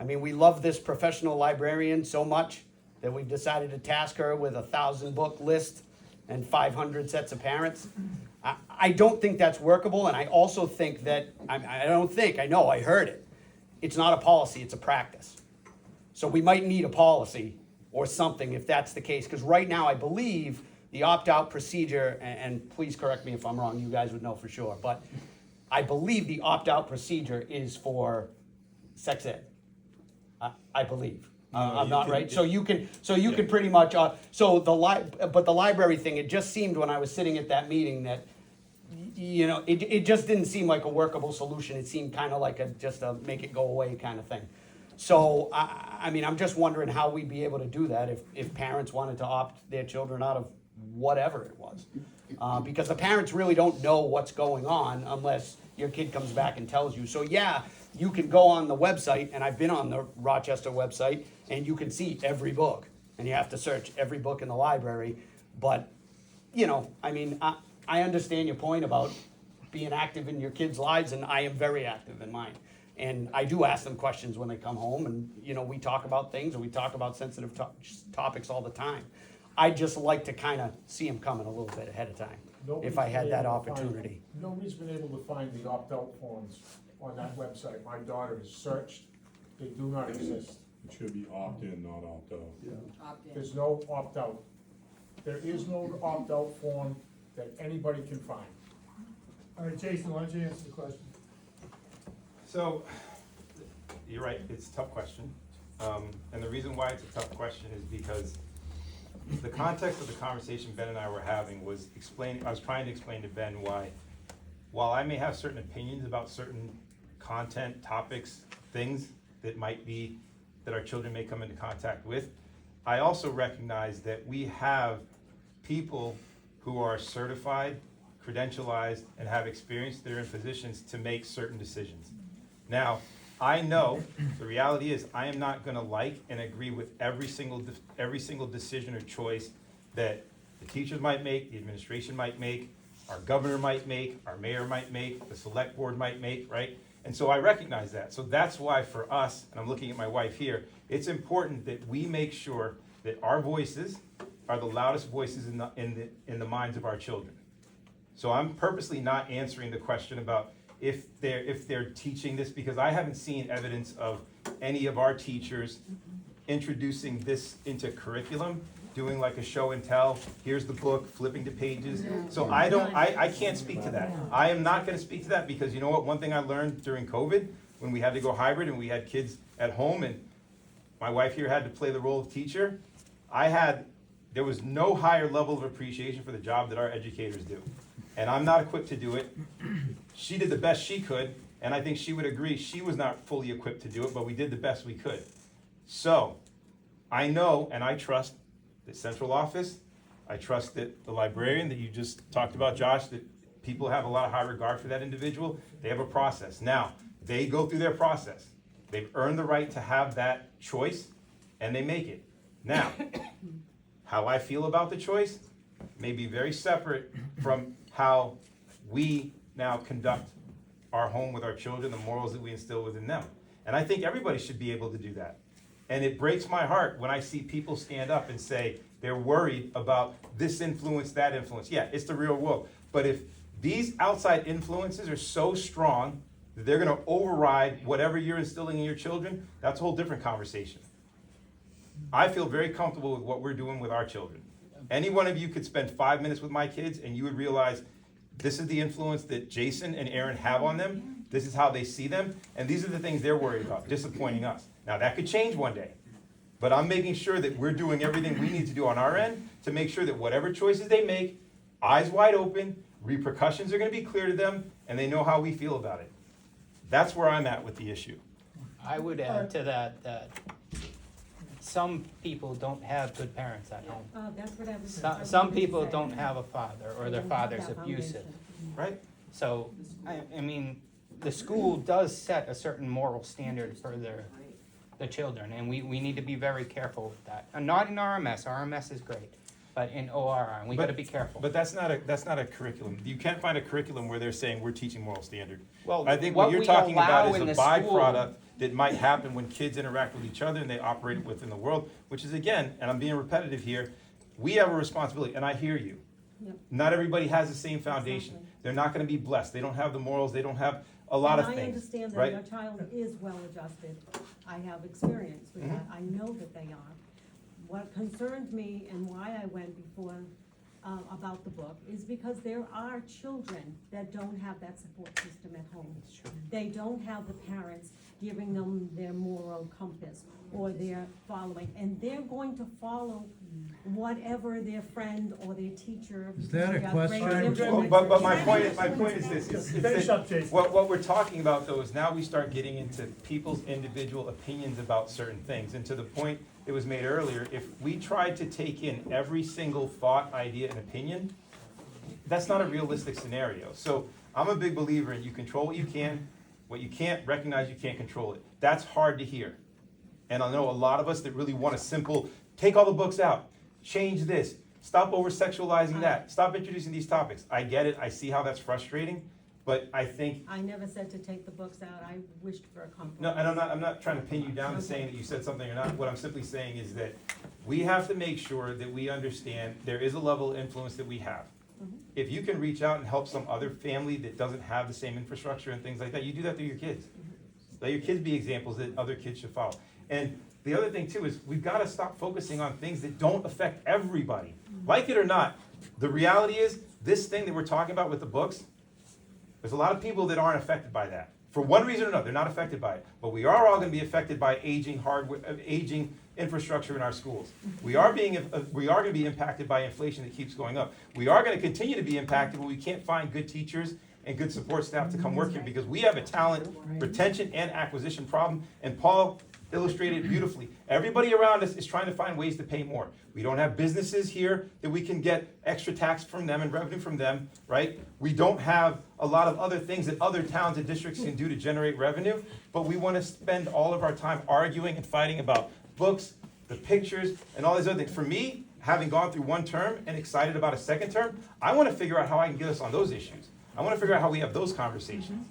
We love this professional librarian so much that we've decided to task her with a 1,000-book list and 500 sets of parents. I don't think that's workable, and I also think that, I know, I heard it. It's not a policy, it's a practice. So we might need a policy or something if that's the case, because right now I believe the opt-out procedure, and please correct me if I'm wrong, you guys would know for sure, but I believe the opt-out procedure is for sex ed. I believe. I'm not right. So you can pretty much. But the library thing. It just seemed when I was sitting at that meeting that, it just didn't seem like a workable solution. It seemed kind of like just a make it go away kind of thing. So I'm just wondering how we'd be able to do that if parents wanted to opt their children out of whatever it was, because the parents really don't know what's going on unless your kid comes back and tells you. So yeah. You can go on the website, and I've been on the Rochester website, and you can see every book, and you have to search every book in the library. But, I understand your point about being active in your kids' lives, and I am very active in mine. And I do ask them questions when they come home, and, we talk about things, and we talk about sensitive topics all the time. I'd just like to kind of see them coming a little bit ahead of time, if I had that opportunity. Nobody's been able to find the opt-out forms on that website. My daughter has searched, they do not exist. It should be opt-in, not opt-out. Opt-in. There's no opt-out. There is no opt-out form that anybody can find. All right, Jason, why don't you answer the question? So, you're right, it's a tough question. And the reason why it's a tough question is because the context of the conversation Ben and I were having was I was trying to explain to Ben why, while I may have certain opinions about certain content, topics, things, that our children may come into contact with. I also recognize that we have people who are certified, credentialized, and have experience that are in positions to make certain decisions. Now, I know the reality is I am not gonna like and agree with every single decision or choice that the teachers might make, the administration might make, our governor might make, our mayor might make, the select board might make, right? And so I recognize that. So that's why for us, and I'm looking at my wife here, it's important that we make sure that our voices are the loudest voices in the minds of our children. So I'm purposely not answering the question about if they're teaching this, because I haven't seen evidence of any of our teachers introducing this into curriculum, doing like a show and tell, here's the book, flipping to pages. So I can't speak to that. I am not gonna speak to that, because you know what, one thing I learned during COVID, when we had to go hybrid and we had kids at home and my wife here had to play the role of teacher, there was no higher level of appreciation for the job that our educators do. And I'm not equipped to do it. She did the best she could, and I think she would agree she was not fully equipped to do it, but we did the best we could. So, I know and I trust the central office, I trust that the librarian that you just talked about, Josh, that people have a lot of high regard for that individual. They have a process. Now, they go through their process. They've earned the right to have that choice, and they make it. Now, how I feel about the choice may be very separate from how we now conduct our home with our children, the morals that we instill within them. And I think everybody should be able to do that. And it breaks my heart when I see people stand up and say they're worried about this influence, that influence. Yeah, it's the real world. But if these outside influences are so strong that they're gonna override whatever you're instilling in your children, that's a whole different conversation. I feel very comfortable with what we're doing with our children. Any one of you could spend 5 minutes with my kids and you would realize this is the influence that Jason and Aaron have on them. This is how they see them. And these are the things they're worried about, disappointing us. Now that could change one day, but I'm making sure that we're doing everything we need to do on our end to make sure that whatever choices they make, eyes wide open, repercussions are gonna be clear to them, and they know how we feel about it. That's where I'm at with the issue. I would add to that some people don't have good parents at home. That's what I was. Some people don't have a father, or their father's abusive. Right? So, I mean, the school does set a certain moral standard for the children, and we need to be very careful with that. And not in RMS, RMS is great, but in ORR, and we gotta be careful. But that's not a curriculum. You can't find a curriculum where they're saying we're teaching moral standard. Well, I think what what you're we talking about allow is in a the school- byproduct that might happen when kids interact with each other and they operate within the world, which is again, and I'm being repetitive here, we have a responsibility, and I hear you. Yep. Not everybody has the same foundation. They're not gonna be blessed. They don't have the morals, they don't have a lot of And I things, understand that right? your child is well-adjusted. I have experience with that. I know that they are. What concerns me and why I went before, about the book, is because there are children that don't have that support system at home. They don't have the parents giving them their moral compass or their following, and they're going to follow whatever their friend or their teacher. Is that a their question? great Well, influence- but my point is this, Finish up, Jason. what we're talking about though is now we start getting into people's individual opinions about certain things. And to the point that was made earlier, if we tried to take in every single thought, idea, and opinion, that's not a realistic scenario. So I'm a big believer in you control what you can't, recognize you can't control it. That's hard to hear. And I know a lot of us that really want a simple, take all the books out, change this, stop over-sexualizing that, stop introducing these topics. I get it, I see how that's frustrating, but I think, I never said to take the books out. I wished for a compromise. no, and I'm not trying to pin you down to saying that you said something or not. What I'm simply saying is that we have to make sure that we understand there is a level of influence that we have. If you can reach out and help some other family that doesn't have the same infrastructure and things like that, you do that through your kids. Let your kids be examples that other kids should follow. And the other thing too is we've got to stop focusing on things that don't affect everybody. Like it or not, the reality is this thing that we're talking about with the books, there's a lot of people that aren't affected by that. For one reason or another, they're not affected by it. But we are all going to be affected by aging hardware, aging infrastructure in our schools. We are going to be impacted by inflation that keeps going up. We are going to continue to be impacted when we can't find good teachers and good support staff to come work here, because we have a talent retention and acquisition problem, and Paul illustrated beautifully. Everybody around us is trying to find ways to pay more. We don't have businesses here that we can get extra tax from them and revenue from them, right? We don't have a lot of other things that other towns and districts can do to generate revenue, but we want to spend all of our time arguing and fighting about books, the pictures, and all these other things. For me, having gone through one term and excited about a second term, I want to figure out how I can get us on those issues. I want to figure out how we have those conversations.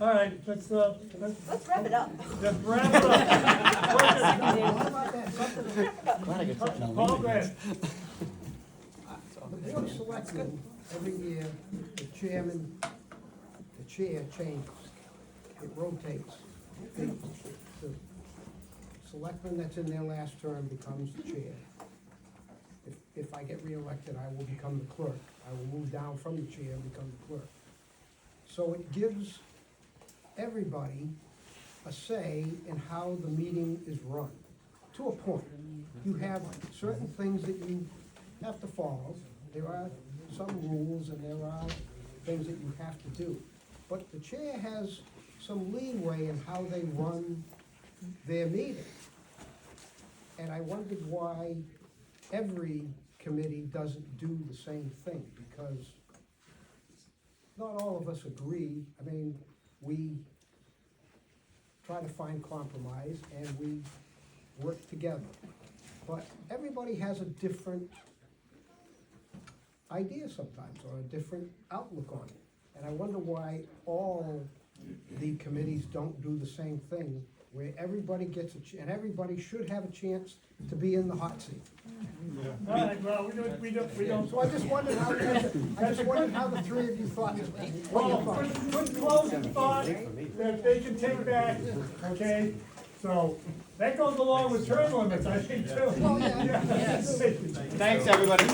All right, let's Let's wrap it up. let's wrap it up. Paul Grant. The board of selectmen, every year, the chair changes. It rotates. The selectman that's in their last term becomes the chair. If I get reelected, I will become the clerk. I will move down from the chair and become the clerk. So it gives everybody a say in how the meeting is run, to a point. You have certain things that you have to follow. There are some rules and there are things that you have to do. But the chair has some leeway in how they run their meeting. And I wondered why every committee doesn't do the same thing, because not all of us agree. I mean, we try to find compromise and we work together. But everybody has a different idea sometimes, or a different outlook on it. And I wonder why all the committees don't do the same thing, where everybody gets and everybody should have a chance to be in the hot seat. All right, well, we don't. So I just wondered how the three of you thought. Well, good closing thought that they can take back, okay? So, that goes along with term limits, I think, too. Well, yeah. Yes. Thanks, everybody.